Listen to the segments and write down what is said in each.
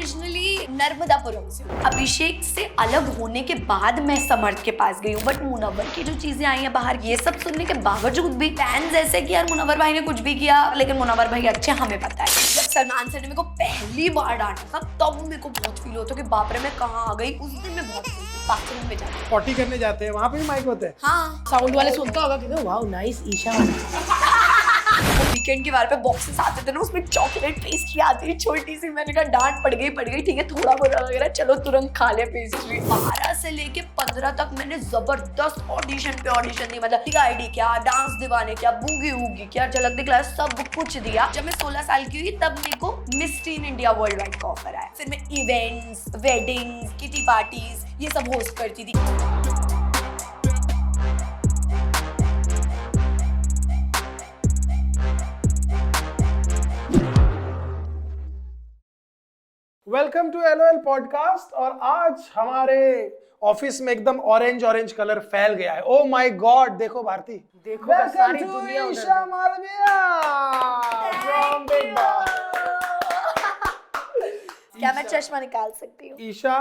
Originally Narmadapuram से हूँ। अभिषेक से अलग होने के बाद मैं समर्थ के पास गई हूँ, बट मुनव्वर की जो चीजें आई हैं बाहर, ये सब सुनने के बावजूद भी फैंस ऐसे कि यार मुनव्वर भाई ने कुछ भी किया, लेकिन मुनव्वर भाई अच्छे, हमें पता है। जब सलमान सर ने मेरे को पहली बार डांटा था तब मेरे को बहुत फील होता कि बाप रे मैं कहाँ आ गई। उस दिन मैं बहुत बाथरूम में जाती, पॉटी करने जाते हैं, वहाँ पे भी माइक होते हैं। हाँ, साउंड वाले सुनता होगा कि वाओ नाइस ईशा। वीकेंड के बारे पे बॉक्सेस आते थे ना, उसमें चॉकलेट पेस्ट्री आती है छोटी सी। मैंने कहा डांट पड़ गई, ठीक है थोड़ा बुरा लग रहा है, चलो तुरंत खा ले पेस्ट्री। 12 से लेके 15 तक मैंने जबरदस्त ऑडिशन पे ऑडिशन दी, मतलब आईडी क्या, डांस दीवाने क्या, बूगी वूगी क्या, झलक दिखला, सब कुछ दिया। जब मैं 16 साल की हुई तब मेरे को miss tin India world wide का ऑफर आया। फिर मैं इवेंट्स, वेडिंग्स, किटी पार्टीज ये सब होस्ट करती थी। Welcome to LOL podcast. और आज हमारे ऑफिस में एकदम ऑरेंज कलर फैल गया है। ओ माय गॉड, देखो भारती, देखो सारी दुनिया उधर Isha Malviya from Bigg Boss. क्या मैं चश्मा निकाल सकती हूँ? ईशा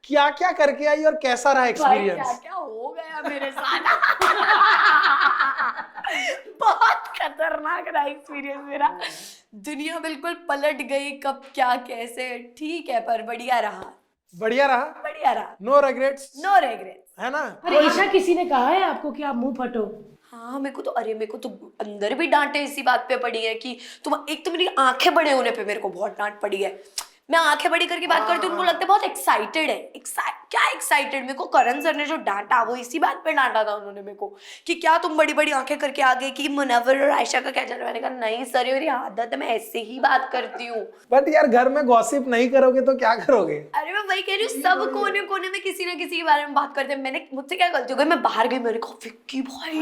क्या क्या करके आई और कैसा रहा एक्सपीरियंस? क्या क्या हो गया मेरे साथ। बहुत खतरनाक रहा एक्सपीरियंस मेरा। दुनिया बिल्कुल पलट गई, कब क्या कैसे, ठीक है पर बढ़िया रहा। नो रेग्रेट्स, नो रेग्रेट्स, है ना? अरे ईशा, किसी ने कहा है आपको कि आप मुंह फटो? हाँ मेरे को तो अंदर भी डांटे इसी बात पे पड़ी है कि तुम, एक तो मेरी आंखें बड़े होने पे मेरे को बहुत डांट पड़ी है। मैं आंखें बड़ी करके बात करती हूँ, उनको लगता है बहुत एक्साइटेड है। क्या एक्साइटेड? मेरे को करण सर ने जो डांटा वो इसी बात पे डांटा था उन्होंने मेरे को कि क्या तुम बड़ी बड़ी आंखें करके आ गई कि मुनव्वर और आयशा का क्या चल रहा है। मैंने कहा नहीं सर, ये मेरी आदत है, मैं ऐसे ही बात करती हूँ। बट यार घर में गॉसिप नहीं करोगे तो क्या करोगे? अरे मैं वही कह रही हूँ, सब कोने कोने में किसी ना किसी के बारे में बात करते हैं। मैंने मुझसे क्या गलती हो गई, मैं बाहर गई, मैंने कहा विक्की भाई,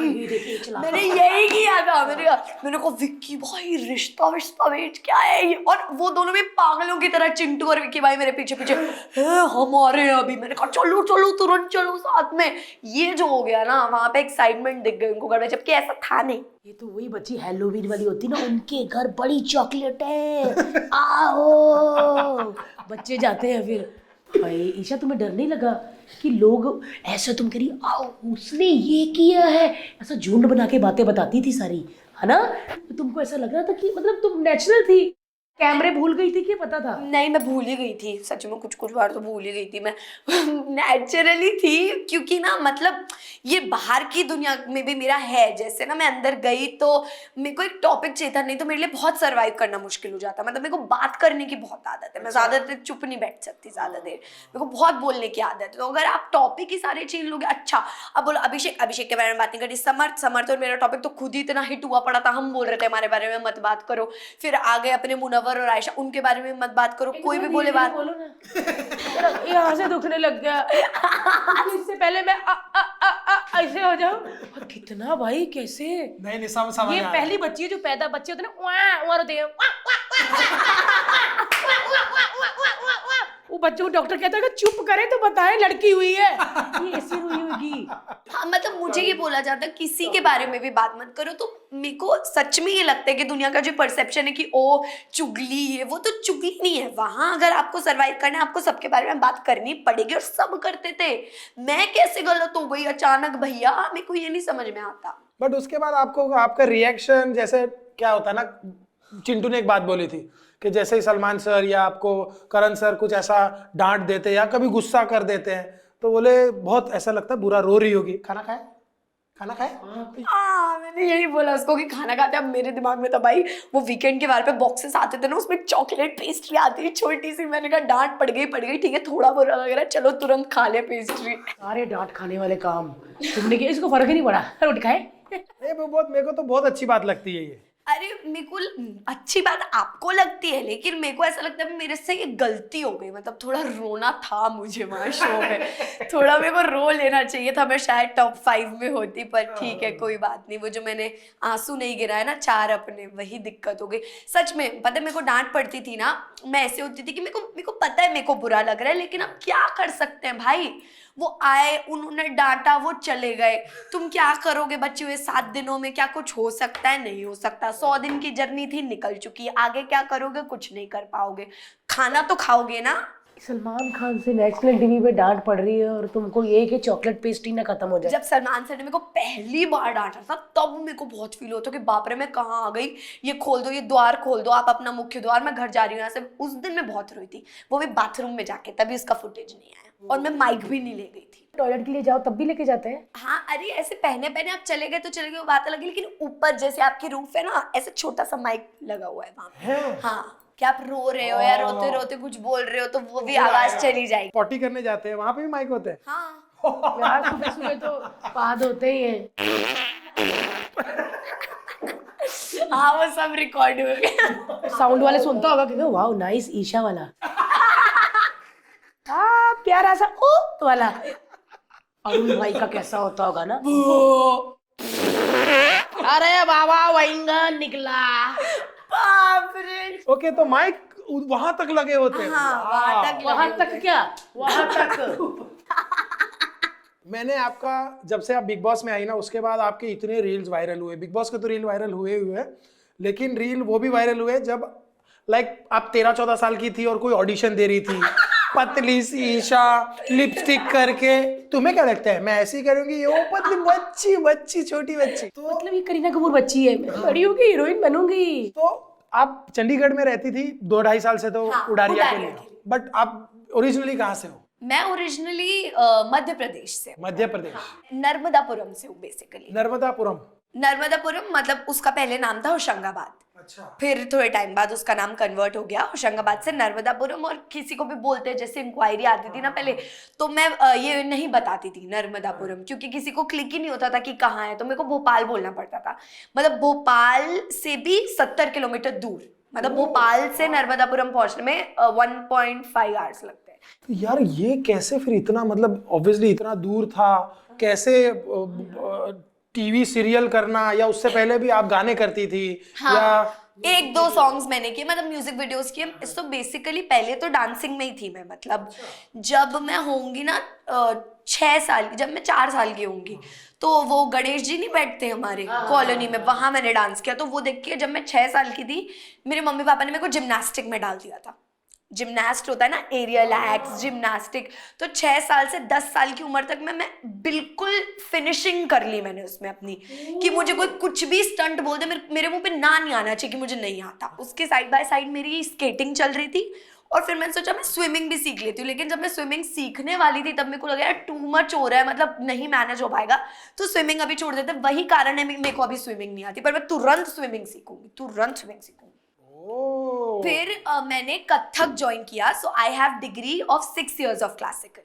मैंने यही किया था। मैंने कहा विक्की भाई रिश्ता वेट क्या है ये? और वो दोनों भी पागलों की तरह, चिंटू और विक्की भाई मेरे पीछे पीछे हमारे अभी। मैंने कहा चलो चलो तुरंत चलो साथ में। ये जो हो गया ना, वहां पे एक्साइटमेंट दिख गई उनको घर में, जबकि ऐसा था नहीं। ये तो वही बच्ची हैलोवीन वाली होती ना, उनके घर बड़ी चॉकलेट है, आओ। बच्चे जाते हैं फिर। भाई ईशा, तुम्हें डर नहीं लगा कि लोग ऐसे, तुम कह रही आओ उसने ये किया है, ऐसा झुंड बना के बातें बताती थी सारी, है ना? तो तुमको ऐसा लग रहा था कि मतलब तुम नेचुरल थी, कैमरे भूल गई थी कि पता था? नहीं, मैं भूल ही गई थी सच में, कुछ बार तो भूल ही गई थी मैं। नेचुरली थी, क्योंकि ना मतलब ये बाहर की दुनिया में भी मेरा है। जैसे ना मैं अंदर गई तो मेरे को एक टॉपिक चाहिए था, नहीं तो मेरे लिए बहुत सर्वाइव करना मुश्किल हो जाता। मतलब मेरे को बात करने की बहुत आदत है, मैं ज्यादा देर चुप नहीं बैठ सकती, ज्यादा देर मेरे को बहुत बोलने की आदत है। तो अगर आप टॉपिक ही सारे छीन लोगे, अच्छा अब बोलो अभिषेक के बारे में बात नहीं करी, समर्थ और मेरा टॉपिक तो खुद ही इतना हिट हुआ पड़ा था, हम बोल रहे थे हमारे बारे में मत बात करो। फिर आगे अपने मुनव्वर और आयशा, उनके बारे में मत बात करो, कोई भी बोले बात बोलो ना। यहाँ से दुखने लग गया, इससे पहले मैं ऐसे हो जाऊं। कितना भाई, कैसे? नहीं समझ ये पहली बच्ची है जो पैदा, बच्चे होते ना होते हैं, वो बच्चों को डॉक्टर कहता है कि चुप करे तो बताए लड़की हुई है, ये ऐसे हुई होगी। हाँ मतलब मुझे ये बोला जाता है किसी के बारे में भी बात मत करो, तो मेरे को सच में ये लगता है कि दुनिया का जो परसेप्शन है कि ओ चुगली है, वो तो चुगली नहीं है। वहां अगर आपको सर्वाइव करना है, आपको सबके बारे में बात करनी पड़ेगी, और सब करते थे। मैं कैसे गलत हो गई अचानक भैया, मेरे को ये नहीं समझ में आता। बट उसके बाद आपको आपका रिएक्शन, जैसे क्या होता है ना, चिंटू ने एक बात बोली थी कि जैसे ही सलमान सर या आपको करण सर कुछ ऐसा डांट देते या कभी गुस्सा कर देते हैं तो बोले बहुत ऐसा लगता है बुरा, रो रही होगी, खाना खाए। मैंने यही बोला उसको कि खाना खाते। अब मेरे दिमाग में था भाई, वो वीकेंड के बारे पे बॉक्सेस आते थे ना, उसमें चॉकलेट पेस्ट्री आती है छोटी सी। मैंने कहा डांट पड़ गई, ठीक है थोड़ा बुरा लग रहा है, चलो तुरंत खा ले पेस्ट्री। सारे डांट खाने वाले काम तुमने किया, इसको फर्क ही नहीं पड़ा, रोटी खाए। मेरे को तो बहुत अच्छी बात लगती है ये। अरे मेरे को अच्छी बात आपको लगती है, लेकिन मेरे को ऐसा लगता है मेरे से ये गलती हो गई। मतलब थोड़ा रोना था मुझे वहाँ शो में, थोड़ा मेरे को रो लेना चाहिए था, मैं शायद टॉप 5 में होती, पर ठीक है कोई बात नहीं। वो जो मैंने आंसू नहीं गिराया ना 4 अपने, वही दिक्कत हो गई। सच में पता है, मेरे को डांट पड़ती थी ना, मैं ऐसे होती थी कि मेरे को पता है मेरे को बुरा लग रहा है, लेकिन अब क्या कर सकते हैं भाई। वो आए, उन्होंने डांटा, वो चले गए, तुम क्या करोगे? बचे हुए 7 दिनों में क्या कुछ हो सकता है? नहीं हो सकता। 100 दिन दिन की जर्नी थी, निकल चुकी है। आगे क्या करोगे, कुछ नहीं कर पाओगे। खाना तो खाओगे ना। सलमान खान से नेशनल टीवी पे डांट पड़ रही है और तुमको ये कि चॉकलेट पेस्ट्री ना खत्म हो जाए। जब सलमान सर ने मेरे को पहली बार डांटा था तब मेरे को बहुत फील होता कि बाप रे मैं कहाँ आ गई, ये खोल दो, ये द्वार खोल दो, आप अपना मुख्य द्वार, मैं घर जा रही हूँ यहाँ से। उस दिन मैं बहुत रोई थी, वो भी बाथरूम में जाके, तभी उसका फुटेज नहीं आया। और मैं माइक भी नहीं ले गई थी। टॉयलेट के लिए जाओ तब भी लेके जाते हैं? हाँ, अरे ऐसे पहने पहने आप चले गए तो चले गए, वो बात अलग है, लेकिन ऊपर जैसे आपकी रूफ है ना, ऐसे छोटा सा माइक लगा हुआ है वहां पे। हाँ, क्या आप रो रहे हो या रोते रोते कुछ बोल रहे हो तो वो भी आवाज चली जाएगी। पॉटी करने जाते हैं वहां पे भी माइक होते हैं? हाँ यार सुबह सुबह तो पाद होते ही हैं। हाँ, वो सब रिकॉर्ड हो गया। साउंड वाले सुनता होगा कि वाओ नाइस ईशा वाला। हाँ, प्यारा सा ओ वाला। अरुण भाई का कैसा होता होगा ना? अरे बाबा वैंगन निकला। बाप रे। ओके, तो माइक वहां तक लगे होते हैं? हाँ, वहां तक क्या, वहां तक। मैंने आपका, जब से आप बिग बॉस में आई ना, उसके बाद आपके इतने रील्स वायरल हुए। बिग बॉस के तो रील वायरल हुए लेकिन रील वो भी वायरल हुए जब लाइक आप 13-14 साल की थी और कोई ऑडिशन दे रही थी, पतली सी ईशा, लिपस्टिक करके। तुम्हें क्या लगता है, मैं ऐसे ही करूंगी? वो पतली बच्ची छोटी बच्ची। तो मतलब ये करीना कपूर बच्ची है, मैं बड़ी होगी हीरोइन बनूंगी। तो आप चंडीगढ़ में रहती थी 2-2.5 साल से, तो उडारिया के लिए। बट आप ओरिजिनली कहाँ से हो? मैं ओरिजिनली मध्य प्रदेश से हूँ। मध्य प्रदेश। नर्मदापुरम से हूँ बेसिकली। नर्मदापुरम मतलब उसका पहले नाम था होशंगाबाद। अच्छा। फिर थोड़े टाइम बाद उसका नाम कन्वर्ट हो गया होशंगाबाद से नर्मदापुरम। और किसी को भी बोलते, जैसे इंक्वायरी आती थी ना पहले, तो मैं ये नहीं बताती थी नर्मदापुरम, क्योंकि किसी को क्लिक ही नहीं होता था कि कहाँ है। तो मेरे को भोपाल बोलना पड़ता था, मतलब भोपाल से भी 70 किलोमीटर दूर। मतलब भोपाल से नर्मदापुरम पहुंचने में 1.5 आवर्स लगते हैं। तो यार ये कैसे फिर इतना, मतलब ऑब्वियसली इतना दूर था, कैसे टीवी सीरियल करना, या उससे पहले भी आप गाने करती थी? हाँ, या 1-2 सॉन्ग्स मैंने किए, मतलब म्यूजिक वीडियोस किए। तो बेसिकली पहले तो डांसिंग में ही थी मैं। मतलब जब मैं होंगी ना 6 साल, जब मैं 4 साल की होंगी, तो वो गणेश जी नहीं बैठते हमारे कॉलोनी में, वहां मैंने डांस किया। तो वो देख के जब मैं 6 साल की थी, मेरे मम्मी पापा ने मेरे को जिम्नास्टिक में डाल दिया था। जिम्नास्ट होता है ना, एरियल एक्ट्स, जिम्नास्टिक। तो 6 साल से 10 साल की उम्र तक मैं बिल्कुल फिनिशिंग कर ली मैंने उसमें अपनी, कि मुझे कोई कुछ भी स्टंट बोल दे, मेरे मुंह पे ना नहीं आना चाहिए कि मुझे नहीं आता। उसके साइड बाय साइड मेरी स्केटिंग चल रही थी, और फिर मैंने सोचा मैं स्विमिंग भी सीख लेती हूँ। लेकिन जब मैं स्विमिंग सीखने वाली थी तब मेरे को लगा यार टू मच हो रहा है, मतलब नहीं मैनेज हो पाएगा, तो स्विमिंग अभी छोड़ देते। वही कारण है मेरे को अभी स्विमिंग नहीं आती, पर मैं तुरंत स्विमिंग सीखूंगी। फिर मैंने कथक ज्वाइन किया। So I have degree of 6 years of classical.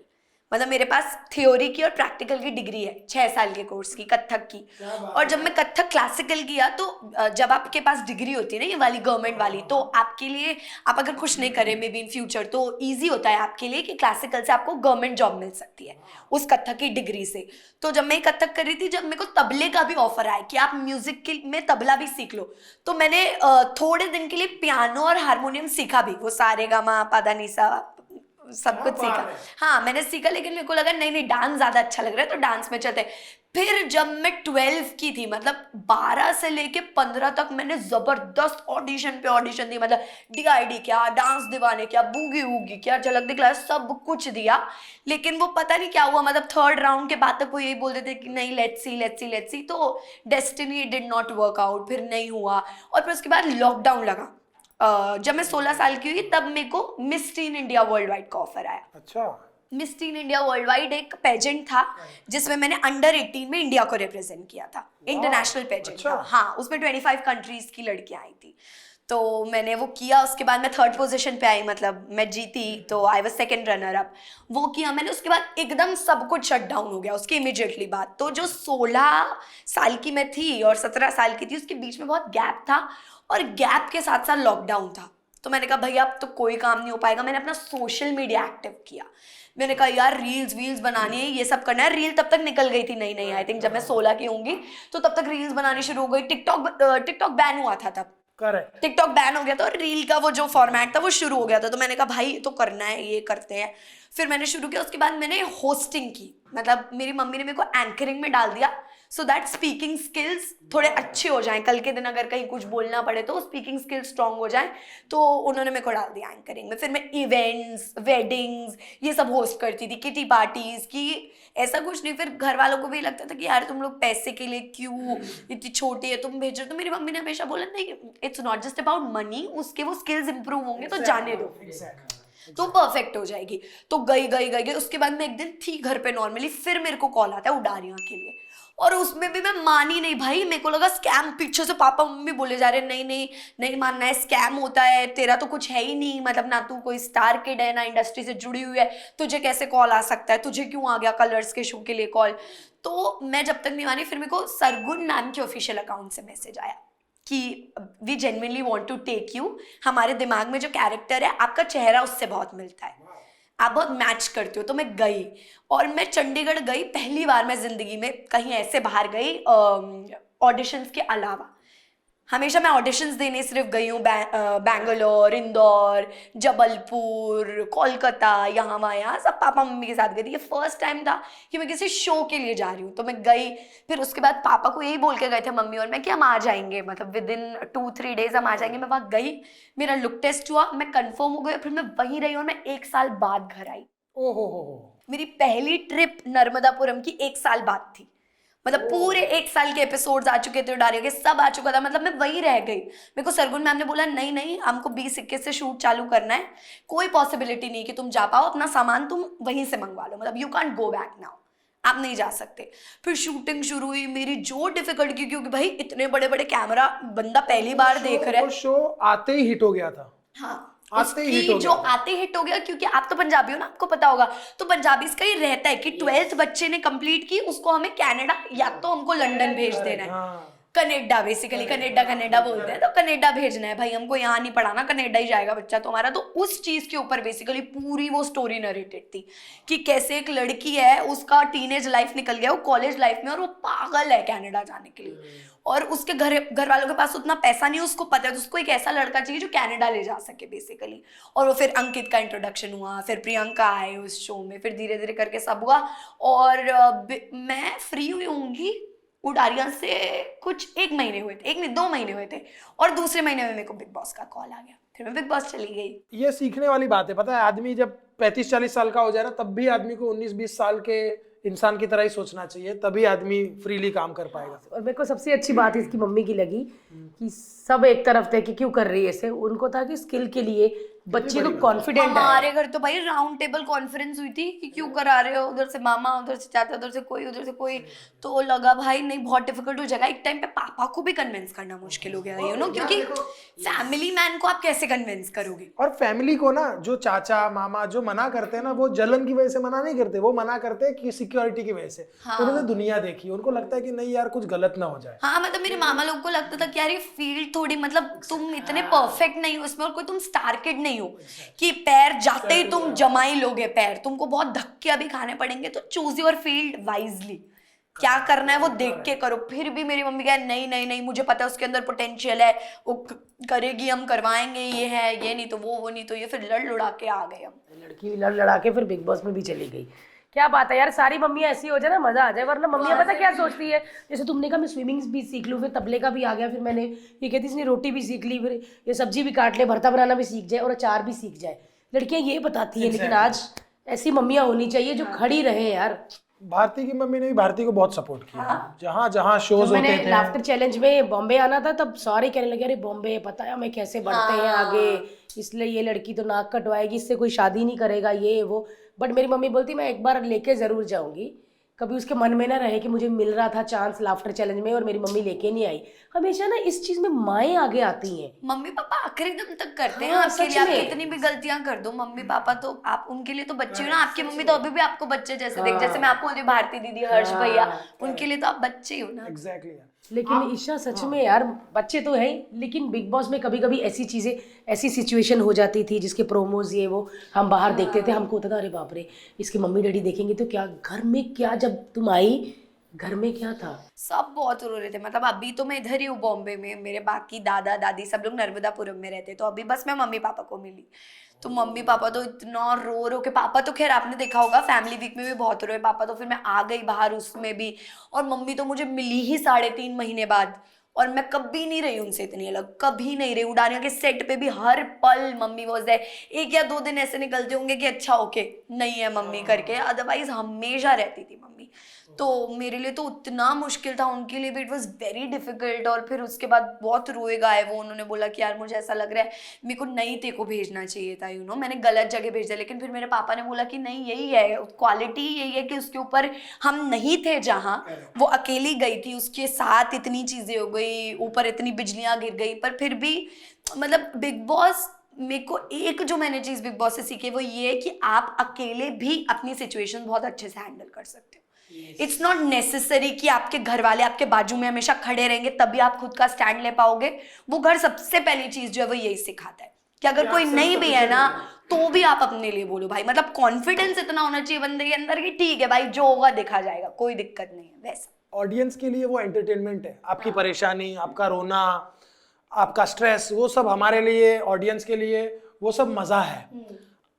मतलब मेरे पास थ्योरी की और प्रैक्टिकल की डिग्री है 6 साल के कोर्स की, कथक की। और जब मैं कथक क्लासिकल किया, तो जब आपके पास डिग्री होती है ना, ये वाली गवर्नमेंट वाली, तो आपके लिए, आप अगर कुछ नहीं करें मे बी इन फ्यूचर, तो ईजी होता है आपके लिए कि क्लासिकल से आपको गवर्नमेंट जॉब मिल सकती है उस कथक की डिग्री से। तो जब मैं कथक कर रही थी, जब मेरे को तबले का भी ऑफर आया कि आप म्यूजिक में तबला भी सीख लो, तो मैंने थोड़े दिन के लिए पियानो और हारमोनियम सीखा भी। वो सारे गामा पादा निसा सब कुछ सीखा। हाँ, मैंने सीखा, लेकिन मेरे को लगा नहीं डांस ज्यादा अच्छा लग रहा है, तो डांस में चलते। फिर जब मैं 12 की थी, मतलब 12 से लेके 15 तक मैंने जबरदस्त ऑडिशन पे ऑडिशन दी। मतलब DID क्या, डांस दीवाने क्या, बूगी वूगी क्या, झलक दिखला, सब कुछ दिया। लेकिन वो पता नहीं क्या हुआ, मतलब 3rd राउंड के बाद तक वो यही बोलते थे कि नहीं लेट्स सी। तो destiny did not work out, फिर नहीं हुआ। और फिर उसके बाद लॉकडाउन लगा। जब मैं 16 साल की हुई, तब मेरे को miss tin India world wide का ऑफर आया। अच्छा। Miss tin India world wide एक पेजेंट था जिसमें मैंने अंडर 18 में इंडिया को रिप्रेजेंट किया था। इंटरनेशनल पेजेंट था। हाँ, उसमें 25 कंट्रीज की लड़कियां आई थी। तो मैंने वो किया। उसके बाद मैं 3rd पोजीशन पे आई, मतलब मैं जीती, तो I was 2nd runner up. वो किया मैंने। उसके बाद एकदम सब कुछ शट डाउन हो गया उसके इमीडिएटली बाद। तो जो 16 साल की मैं थी और 17 साल की थी, उसके बीच में बहुत गैप था, और गैप के साथ साथ लॉकडाउन था। तो मैंने कहा भैया अब तो कोई काम नहीं हो पाएगा। मैंने अपना सोशल मीडिया एक्टिव किया। मैंने कहा यार रील्स बनानी है, ये सब करना है। रील तब तक निकल गई थी नई आई थिंक जब मैं 16 की होंगी, तो तब तक रील्स बनानी शुरू हो गई। टिकटॉक बैन हुआ था तब। करेक्ट। टिकटॉक बैन हो गया था और रील का वो जो फॉर्मेट था वो शुरू हो गया था। तो मैंने कहा भाई तो करना है, ये करते हैं। फिर मैंने शुरू किया। उसके बाद मैंने होस्टिंग की। मतलब मेरी मम्मी ने मेरे को एंकरिंग में डाल दिया सो दैट स्पीकिंग स्किल्स थोड़े अच्छे हो जाएं, कल के दिन अगर कहीं कुछ बोलना पड़े तो स्पीकिंग स्किल्स स्ट्रांग हो जाएं। तो उन्होंने मेरे को डाल दिया एंकरिंग में। फिर मैं इवेंट्स, वेडिंग्स, ये सब होस्ट करती थी, किटी पार्टीज की, ऐसा कुछ नहीं। फिर घर वालों को भी लगता था कि यार तुम लोग पैसे के लिए क्यों, इतनी छोटी है तुम भेज रहे हो। तो मेरी मम्मी ने हमेशा बोला नहीं, it's not just about money, उसके वो स्किल्स इंप्रूव होंगे तो जाने दो, तो परफेक्ट हो जाएगी। तो गई। उसके बाद मैं एक दिन थी घर पे नॉर्मली, फिर मेरे को कॉल आता है उडारियां के लिए, और उसमें भी मैं मानी नहीं भाई। मेरे को लगा स्कैम, पीछे से पापा मम्मी बोले जा रहे नहीं मानना है, स्कैम होता है, तेरा तो कुछ है ही नहीं, मतलब ना तू कोई स्टार किड है ना इंडस्ट्री से जुड़ी हुई है, तुझे कैसे कॉल आ सकता है, तुझे क्यों आ गया कलर्स के शो के लिए कॉल। तो मैं जब तक नहीं मानी, फिर मेरे को सरगुन मैम के ऑफिशियल अकाउंट से मैसेज आया कि we genuinely want to take you, हमारे दिमाग में जो कैरेक्टर है आपका चेहरा उससे बहुत मिलता है, आप बहुत मैच करते हो। तो मैं गई, और मैं चंडीगढ़ गई, पहली बार मैं जिंदगी में कहीं ऐसे बाहर गई ऑडिशंस के अलावा। हमेशा मैं ऑडिशंस देने सिर्फ गई हूँ बैंगलोर, इंदौर, जबलपुर, कोलकाता, यहाँ वहाँ सब पापा मम्मी के साथ गई थी। ये फर्स्ट टाइम था कि मैं किसी शो के लिए जा रही हूँ, तो मैं गई। फिर उसके बाद पापा को यही बोल के गए थे मम्मी और मैं कि हम आ जाएंगे, मतलब विद इन 2-3 डेज हम आ जाएंगे। मैं वहाँ गई, मेरा लुक टेस्ट हुआ, मैं कंफर्म हो गई, फिर मैं वहीं रही और मैं 1 साल बाद घर आई। ओहो। मेरी पहली ट्रिप नर्मदापुरम की 1 साल बाद थी। मतलब पूरे 1 साल के एपिसोड्स आ चुके थे उडारिया के, सब आ चुका था, मतलब मैं वहीं रह गई। मेरे को सरगुन मैम ने बोला नहीं हमको 20-21 से शूट चालू करना है, कोई पॉसिबिलिटी नहीं कि तुम जा पाओ, अपना सामान तुम वहीं से मंगवा लो, मतलब you can't go back now, आप नहीं जा सकते। फिर शूटिंग शुरू हुई, मेरी जो डिफिकल्ट की, क्योंकि भाई इतने बड़े बड़े कैमरा, बंदा पहली बार देख रहा है। वो शो आते ही हिट हो गया था। हाँ, आते ही हिट हो जो गया। आते हिट हो गया, क्योंकि आप तो पंजाबी हो ना, आपको पता होगा। तो पंजाबी का ही रहता है कि 12th बच्चे ने कंप्लीट की, उसको हमें कनाडा या तो हमको लंदन भेज देना है, हाँ। कनेडा, बेसिकली कनेडा बोलते हैं, तो कनेडा भेजना है भाई हमको, यहाँ नहीं पढ़ाना, कनेडा ही जाएगा बच्चा तो हमारा। तो उस चीज के ऊपर बेसिकली पूरी वो स्टोरी नरेटेड थी कि कैसे एक लड़की है, उसका टीनेज लाइफ निकल गया, वो कॉलेज लाइफ में, और वो पागल है कनाडा जाने के लिए, और उसके घर वालों के पास उतना पैसा नहीं, उसको पता है तो उसको एक ऐसा लड़का चाहिए जो कनाडा ले जा सके बेसिकली। और वो फिर अंकित का इंट्रोडक्शन हुआ, फिर प्रियंका आए उस शो में, फिर धीरे धीरे करके सब हुआ। और मैं फ्री हुई होंगी उडारिया से कुछ 1 महीने हुए थे, 1 नहीं 2 महीने हुए थे, और दूसरे महीने में मेरे को बिग बॉस का कॉल आ गया, फिर मैं बिग बॉस चली गई। ये सीखने वाली बात है, पता है आदमी जब 35-40 साल का हो जाए ना, तब भी आदमी को 19-20 साल के इंसान की तरह ही सोचना चाहिए, तभी आदमी फ्रीली काम कर पाएगा। और मेरे को सबसे अच्छी बात इसकी मम्मी की लगी कि सब एक तरफ थे कि क्यों कर रही है इसे, उनको था कि स्किल के लिए बच्चे को कॉन्फिडेंट है। हमारे घर तो भाई राउंड टेबल कॉन्फ्रेंस हुई थी कि क्यों करा रहे हो, उधर से मामा, उधर से चाचा, उधर से कोई, तो लगा भाई नहीं बहुत डिफिकल्ट हो जाएगा। एक टाइम पे पापा को भी कन्विंस करना मुश्किल हो गया, यू नो, क्योंकि फैमिली मैन को आप कैसे कन्विंस करोगे। और फैमिली को ना, जो चाचा मामा जो मना करते हैं ना, वो जलन की वजह से मना नहीं करते, वो मना करते हैं कि सिक्योरिटी की वजह से। हाँ। उन्होंने दुनिया देखी, उनको लगता है कि नहीं यार कुछ गलत ना हो जाए। हाँ, मतलब मेरे मामा लोग को लगता था कि यार ये फील्ड थोड़ी, मतलब तुम इतने परफेक्ट नहीं हो इसमें, और कोई तुम स्टार किड नहीं हो कि पैर जाते ही तुम जमा ही लोगे पैर, तुमको बहुत धक्के अभी खाने पड़ेंगे, तो चूज योर फील्ड वाइजली, क्या करना है वो देख के करो। फिर भी मेरी मम्मी कहा नहीं मुझे पता है उसके अंदर पोटेंशियल है, वो करेगी, हम करवाएंगे, ये है, ये नहीं तो वो नहीं तो ये, फिर लड़ लुड़ा के आ गए हम। लड़की भी लड़ लड़ा के फिर बिग बॉस में भी चली गई। क्या बात है यार, सारी मम्मियाँ ऐसी हो जाए ना मजा आ जाए, वरना मम्मियाँ पता क्या सोचती है, जैसे तुमने कहा मैं स्विमिंग भी सीख लूँ, फिर तबले का भी आ गया, फिर मैंने ये कहती इसने रोटी भी सीख ली, फिर ये सब्जी भी काट ले, भरता बनाना भी सीख जाए और अचार भी सीख जाए। लड़कियाँ ये बताती है, लेकिन आज ऐसी मम्मियाँ होनी चाहिए जो खड़ी रहे यार। भारती की मम्मी ने भी भारती को बहुत सपोर्ट किया। जहाँ जहाँ शोज होते मैंने थे, लाफ्टर चैलेंज में बॉम्बे आना था, तब सारे कहने लगे अरे बॉम्बे पता है हमें कैसे बढ़ते हैं आगे, इसलिए ये लड़की तो नाक कटवाएगी, इससे कोई शादी नहीं करेगा, ये वो। बट मेरी मम्मी बोलती मैं एक बार लेके जरूर जाऊंगी, कभी उसके मन में ना रहे कि मुझे मिल रहा था चांस लाफ्टर चैलेंज में और मेरी मम्मी लेके नहीं आई। हमेशा ना इस चीज में माएँ आगे आती हैं। मम्मी पापा आखिरी दम तक करते हैं हाँ, आपके सच लिए, आप में। कितनी भी गलतियां कर दो, मम्मी पापा तो आप उनके लिए तो बच्चे हो ना। आपकी मम्मी तो अभी भी आपको बच्चे जैसे देख, जैसे मैं आपको बोलती हूँ भारती दीदी, हर्ष भैया, उनके लिए तो आप बच्चे ही हो ना। एग्जैक्टली। लेकिन ईशा सच में यार बच्चे तो है ही, लेकिन बिग बॉस में कभी कभी ऐसी चीजें, ऐसी सिचुएशन हो जाती थी जिसके प्रोमोज ये वो हम बाहर देखते थे, हमको होता था अरे बाप रे इसके मम्मी डैडी देखेंगे तो क्या, घर में क्या, जब तुम आई घर में क्या था? सब बहुत रो रहे थे, मतलब अभी तो मैं इधर ही हूँ बॉम्बे में, मेरे बाकी दादा दादी सब लोग नर्मदापुरम में रहते, तो अभी बस मैं मम्मी पापा को मिली, तो मम्मी पापा तो इतना रो के, पापा तो खैर आपने देखा होगा फैमिली वीक में भी बहुत रोए पापा, तो फिर मैं आ गई बाहर उसमें भी, और मम्मी तो मुझे मिली ही 3.5 महीने बाद, और मैं कभी नहीं रही उनसे इतनी अलग, कभी नहीं रही। उड़ानिया के सेट पे भी हर पल मम्मी वॉज देयर। 1 या 2 दिन ऐसे निकलते होंगे कि अच्छा ओके नहीं है मम्मी करके, अदरवाइज हमेशा रहती थी मम्मी। तो मेरे लिए तो उतना मुश्किल था, उनके लिए भी इट वॉज वेरी डिफिकल्ट। और फिर उसके बाद बहुत रोए गाए वो, उन्होंने बोला कि यार मुझे ऐसा लग रहा है मेरे को नहीं तेरे को भेजना चाहिए था, यू नो मैंने गलत जगह भेज दिया। लेकिन फिर मेरे पापा ने बोला कि नहीं यही है क्वालिटी, यही है कि उसके ऊपर हम नहीं थे जहाँ, वो अकेली गई थी, उसके साथ इतनी चीज़ें हो गई, ऊपर इतनी बिजलियाँ गिर गई, पर फिर भी मतलब बिग बॉस मेरे को एक जो मैंने चीज़ बिग बॉस से सीखी वो ये है कि आप अकेले भी अपनी सिचुएशन बहुत अच्छे से हैंडल कर सकते हो। इट्स नॉट नेसेसरी कि आपके घर वाले आपके बाजू में हमेशा खड़े रहेंगे तभी आप खुद का स्टैंड ले पाओगे। वो घर सबसे पहली चीज जो है वो यही सिखाता है कि अगर कोई नहीं भी है ना तो भी आप अपने लिए बोलो भाई। मतलब कॉन्फिडेंस इतना होना चाहिए बंदे के अंदर कि ठीक है भाई जो होगा देखा जाएगा, कोई दिक्कत नहीं है। वैसा ऑडियंस के लिए वो एंटरटेनमेंट है, आपकी परेशानी, आपका रोना, आपका स्ट्रेस, वो सब हमारे लिए, ऑडियंस के लिए वो सब मजा है।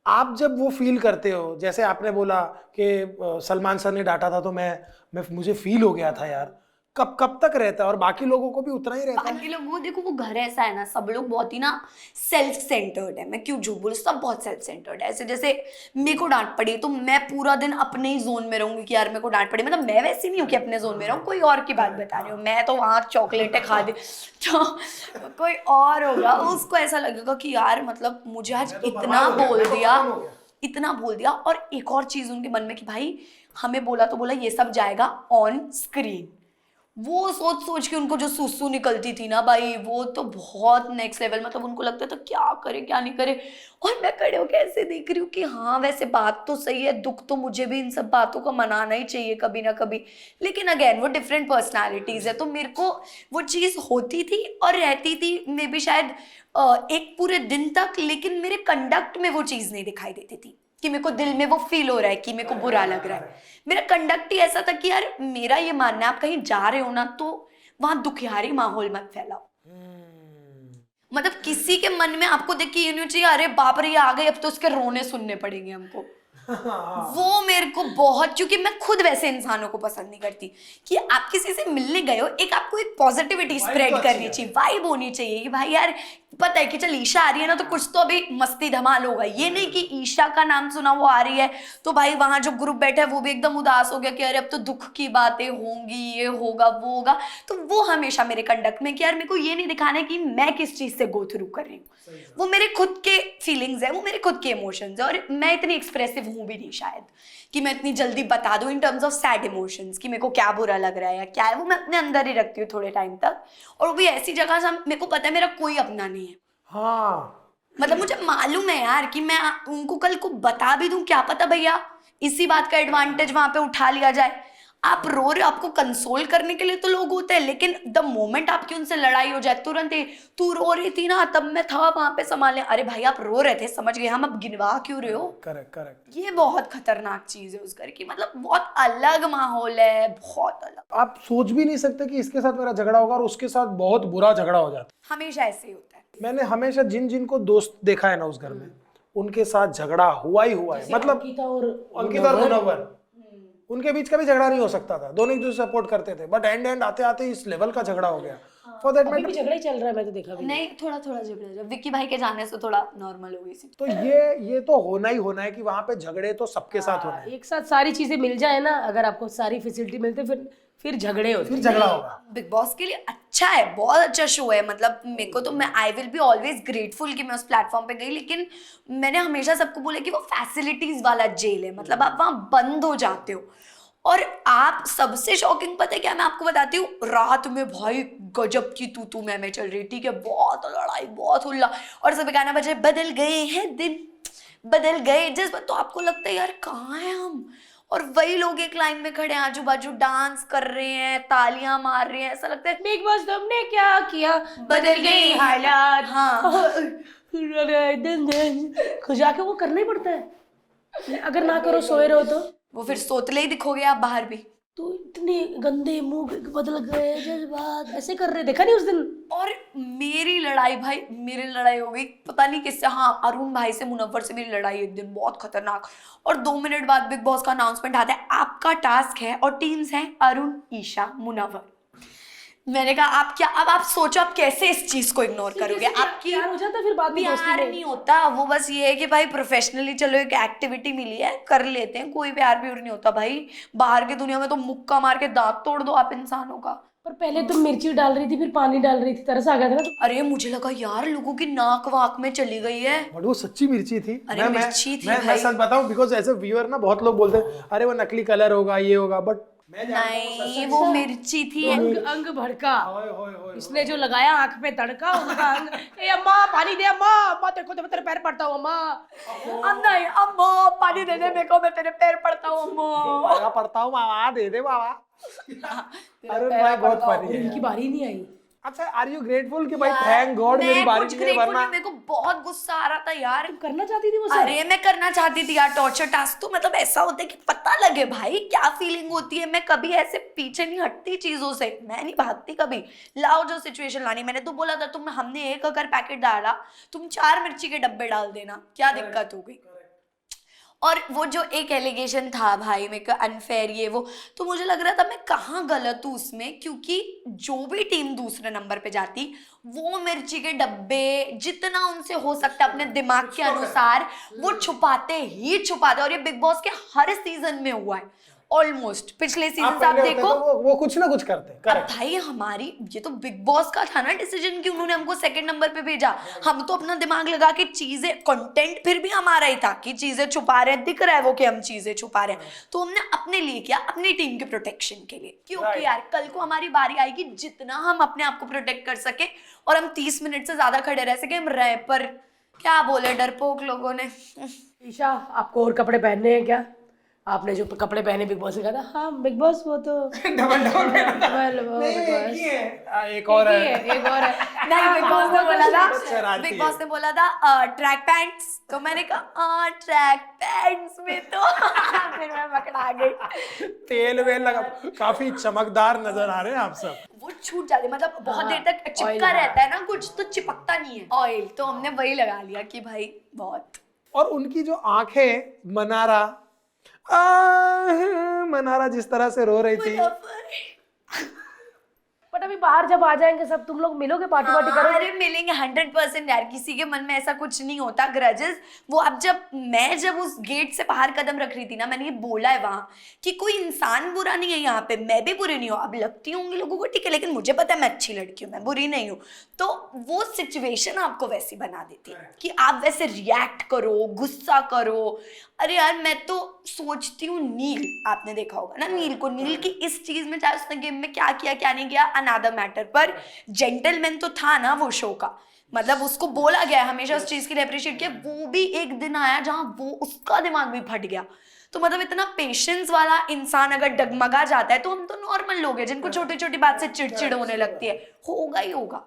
आप जब वो फील करते हो, जैसे आपने बोला कि सलमान सर ने डांटा था तो मैं मुझे फील हो गया था यार, कब तक रहता है और बाकी लोगों को भी उतना ही रहता है। बाकी लोग वो देखो वो घर ऐसा है ना, सब लोग बहुत ही ना सेल्फ सेंटर्ड है। मैं क्यों झूठ बोलूं, सब बहुत सेल्फ सेंटर्ड है। ऐसे जैसे मेरे को डांट पड़ी तो मैं पूरा दिन अपने ही जोन में रहूंगी कि यार मेरे को डांट पड़ी, मतलब मैं वैसी नहीं हूँ कि अपने जोन में रहूँ, कोई और की बात बता रही हूँ। मैं तो वहाँ चॉकलेटें खा दी तो कोई और होगा उसको ऐसा लगेगा कि यार मतलब मुझे आज इतना बोल दिया। और एक और चीज उनके मन में कि भाई हमें बोला तो बोला, ये सब जाएगा ऑन स्क्रीन। वो सोच के उनको जो सुसु निकलती थी ना भाई, वो तो बहुत नेक्स्ट लेवल। मतलब उनको लगता था क्या करे क्या नहीं करे, और मैं खड़े होकर ऐसे देख रही हूँ कि हाँ वैसे बात तो सही है, दुख तो मुझे भी इन सब बातों को मनाना ही चाहिए कभी ना कभी। लेकिन अगेन वो डिफरेंट पर्सनालिटीज है, तो मेरे को वो चीज़ होती थी और रहती थी मे बी शायद एक पूरे दिन तक, लेकिन मेरे कंडक्ट में वो चीज़ नहीं दिखाई देती थी कि मेरे को दिल में वो फील हो रहा है कि मेरे को बुरा लग रहा है। मेरा कंडक्ट ही ऐसा था कि यार मेरा ये मानना है आप कहीं जा रहे हो ना तो वहां दुखियारी माहौल मत फैलाओ। मतलब किसी के मन में आपको देख के ये नहीं चाहिए अरे बाप रे ये आ गई अब तो उसके रोने सुनने पड़ेंगे हमको। वो मेरे को बहुत, क्योंकि मैं खुद वैसे इंसानों को पसंद नहीं करती कि आप किसी से मिलने गए हो, एक आपको एक पॉजिटिविटी स्प्रेड करनी चाहिए, वाइब होनी चाहिए कि भाई यार पता है कि चल ईशा आ रही है ना तो कुछ तो अभी मस्ती धमाल होगा। ये नहीं कि ईशा का नाम सुना वो आ रही है तो भाई वहां जो ग्रुप बैठा है वो भी एकदम उदास हो गया कि अरे अब तो दुख की बातें होंगी, ये होगा वो होगा। तो वो हमेशा मेरे कंडक्ट में कि यार मेरे को ये नहीं दिखाना है कि मैं किस चीज से गो थ्रू कर रही हूँ, वो मेरे खुद के फीलिंग्स है, वो मेरे खुद के इमोशंस है। और मैं इतनी एक्सप्रेसिव हूँ भी नहीं शायद कि मैं इतनी जल्दी बता दूं इन टर्म्स ऑफ सैड इमोशंस कि मेरे को क्या बुरा लग रहा है या क्या है, वो मैं अपने अंदर ही रखती हूँ थोड़े टाइम तक। और वो भी ऐसी जगह से मेरे को पता है मेरा कोई अपना नहीं है। हाँ मतलब मुझे मालूम है यार कि मैं उनको कल को बता भी दूं, क्या पता भैया इसी बात का एडवांटेज वहां पे उठा लिया जाए। आप रो रहे हो, आपको कंसोल करने के लिए तो लोग होते हैं, लेकिन द मोमेंट आपकी उनसे लड़ाई हो जाए तुरंत ही तू रो रही थी ना तब मैं था वहां पे संभालने, अरे भाई आप रो रहे थे समझ गए, हम अब गिनवा क्यों रहे हो। करेक्ट। ये बहुत खतरनाक चीज है उस घर की, मतलब बहुत अलग माहौल है, बहुत अलग। आप सोच भी नहीं सकते कि इसके साथ मेरा झगड़ा होगा और उसके साथ बहुत बुरा झगड़ा हो जाता है। हमेशा ऐसे ही होता है। मैंने हमेशा जिन को दोस्त देखा है ना उस घर में, उनके साथ झगड़ा हुआ ही हुआ है। मतलब अंकिता और मुनव्वर, उनके बीच का भी झगड़ा नहीं हो सकता था, दोनों एक दूसरे सपोर्ट करते थे, बट एंड आते आते इस लेवल का झगड़ा हो गया। फॉर दैट मैटर झगड़ा ही चल रहा है, मैं तो देखा भी नहीं थोड़ा झगड़ा विक्की भाई के जाने से थोड़ा नॉर्मल हो गई सी। तो ये तो होना ही होना है कि वहां पे झगड़े तो सबके साथ होना है। एक साथ सारी चीजें मिल जाए ना, अगर आपको सारी फैसिलिटी मिलते फिर झगड़े होते, फिर झगड़ा होगा। बिग बॉस के लिए अच्छा है, बहुत अच्छा शो है। मतलब मेरे को तो मैं I will be always grateful कि मैं उस प्लेटफॉर्म पे गई, लेकिन मैंने हमेशा सबको बोला कि वो फैसिलिटीज वाला जेल है। मतलब आप वहाँ बंद हो जाते हो। और आप सबसे शॉकिंग पता है क्या, मैं आपको बताती हूँ, रात में भाई गजब की तू मैं चल रही, ठीक है, बहुत लड़ाई बहुत हुल्ला, और सब गाना बजे बदल गए हैं दिन बदल गए जज्बा, तो आपको लगता है यार कहाँ है हम, और वही लोग एक लाइन में खड़े हैं आजू बाजू डांस कर रहे हैं तालियां मार रहे हैं, ऐसा लगता है बिग बॉस तुमने क्या किया बदल गई हालात। हाँ खुजा के वो करना ही पड़ता है, अगर ना करो सोए रहो तो वो फिर सोतले ही दिखोगे आप बाहर भी। तो इतने गंदे मुंह बदल गए जज्बात ऐसे कर रहे, देखा नहीं उस दिन? और मेरी लड़ाई भाई, मेरी लड़ाई हो गई पता नहीं किससे, हाँ अरुण भाई से, मुनव्वर से मेरी लड़ाई एक दिन बहुत खतरनाक। और 2 मिनट बाद बिग बॉस का अनाउंसमेंट आता है, आपका टास्क है, और टीम्स हैं अरुण, ईशा, मुनव्वर। मैंने कहा आप क्या, अब आप सोचो आप कैसे इस चीज को इग्नोर करोगे। आपकी प्यार हो जाता फिर बाद में दोस्ती प्यार में? नहीं होता, वो बस ये है कि भाई प्रोफेशनली चलो एक एक्टिविटी मिली है कर लेते हैं, कोई प्यार भी नहीं होता भाई। बाहर की दुनिया में तो मुक्का मार के दांत तोड़ दो आप इंसानों का। पर पहले तुम मिर्ची डाल रही थी, फिर पानी डाल रही थी, तरस आ गया था ना? अरे मुझे लगा यार लोगों की नाक वाक में चली गई है। बट वो सच्ची मिर्ची थी। अरे मिर्ची थी मैं भाई। सच बताऊं, बिकॉज एज ए व्यूअर ना बहुत लोग बोलते हैं अरे वो नकली कलर होगा, ये होगा, बट मैं नहीं वो मिर्ची थी। अंग अंग भड़का, ओए होए होए। इसने जो लगाया आंख पे तड़का, उनका अंग। ए अम्मा पानी दे, अम्मा अम्मा तेरे को तो मैं तेरे पैर पड़ता हूँ अम्मा। अब नहीं अम्मा पानी दे दे मेरे को, मैं तेरे पैर पड़ता हूँ अम्मा। बाबा पड़ता हूँ, मामा दे दे बाबा। अरुण भाई बहुत फनी और है। इनकी बारी नहीं आई। अच्छा, आर यू ग्रेटफुल कि भाई थैंक गॉड मेरी मैं बारी कुछ नहीं है, grateful वरना नहीं, मेरे को बहुत गुस्सा आ रहा था यार। तुम करना चाहती थी वो सब? अरे मैं करना चाहती थी यार टॉर्चर टास्क, तो मतलब ऐसा होता है कि पता लगे भाई क्या फीलिंग होती है। मैं कभी ऐसे पीछे नहीं हटती चीजों से, मैं नहीं भागती कभी। लाओ जो सिचुएशन लानी, मैंने तो बोला था तुम, हमने एक अगर पैकेट डाला तुम 4 मिर्ची के डब्बे डाल देना, क्या दिक्कत हो गई। और वो जो एक एलिगेशन था भाई मेरे को अनफेयर ये वो, तो मुझे लग रहा था मैं कहाँ गलत हूँ उसमें, क्योंकि जो भी टीम दूसरे नंबर पे जाती वो मिर्ची के डब्बे जितना उनसे हो सकता है अपने दिमाग के अनुसार वो छुपाते ही छुपाते। और ये बिग बॉस के हर सीजन में हुआ है ऑलमोस्ट, पिछले सीजन से आप पहले होते देखो। तो वो कुछ ना कुछ करते। अब करेक्ट। भाई हमारी ये तो बिग बॉस का था ना डिसीजन कि उन्होंने हमको सेकंड नंबर पे भेजा। हम तो अपना दिमाग लगा के चीजें, कंटेंट फिर भी हमारा ही था कि चीजें छुपा रहे हैं, दिख रहा है वो कि हम चीजें छुपा रहे हैं, तो हमने अपने लिए किया, अपनी टीम के प्रोटेक्शन के लिए। क्योंकि यार कल को हमारी बारी आएगी जितना हम अपने आप को प्रोटेक्ट कर सके और हम 30 मिनट से ज्यादा खड़े रह सके, हम रहे। पर क्या बोले डरपोक लोगों ने। ईशा आपको और कपड़े पहनने हैं क्या? आपने जो कपड़े पहने बिग बॉस ने कहा था, हाँ बिग बॉस वो तो डबल एक और है। एक और है। नहीं बिग बॉस ने बोला था, शरारती बिग बॉस ने बोला था ट्रैक पैंट्स, तो मैंने कहा ट्रैक पैंट्स में तो फिर मैं पकड़ा गई। तेल वेल लगा, काफी चमकदार नजर आ रहे हैं आप सब। वो छूट जाती, मतलब बहुत देर तक चिपका रहता है ना कुछ, तो चिपकता नहीं है ऑयल, तो हमने वही लगा लिया कि भाई बहुत। और उनकी जो आंखें, मनारा जिस तरह से रो रही थी, बट अभी बाहर जब आ जाएंगे सब, तुम लोग मिलोगे, पार्टी वार्टी हाँ, करोगे? अरे मिलेंगे 100% यार, किसी के मन में ऐसा कुछ नहीं होता ग्रजेस। वो अब जब उस गेट से बाहर कदम रख रही थी ना, मैंने ये बोला है वहां कि कोई इंसान बुरा नहीं है यहाँ पे, मैं भी बुरी नहीं हूँ। अब लगती होंगी लोगों को ठीक है, लेकिन मुझे पता है मैं अच्छी लड़की हूँ, मैं बुरी नहीं हूँ। तो वो सिचुएशन आपको वैसी बना देती है कि आप वैसे रिएक्ट करो, गुस्सा करो। अरे यार मैं तो सोचती हूँ, नील आपने देखा होगा ना नील को, नील की इस चीज में चाहे उसने गेम में क्या किया क्या नहीं किया अनदर मैटर, पर जेंटलमैन तो था ना वो शो का। मतलब उसको बोला गया है, हमेशा उस चीज के लिए अप्रिशिएट किया। वो भी एक दिन आया जहां वो उसका दिमाग भी फट गया। तो मतलब इतना पेशेंस वाला इंसान अगर डगमगा जाता है, तो हम तो नॉर्मल लोग हैं जिनको छोटी छोटी बात से चिड़चिड़ होने लगती है, होगा ही होगा।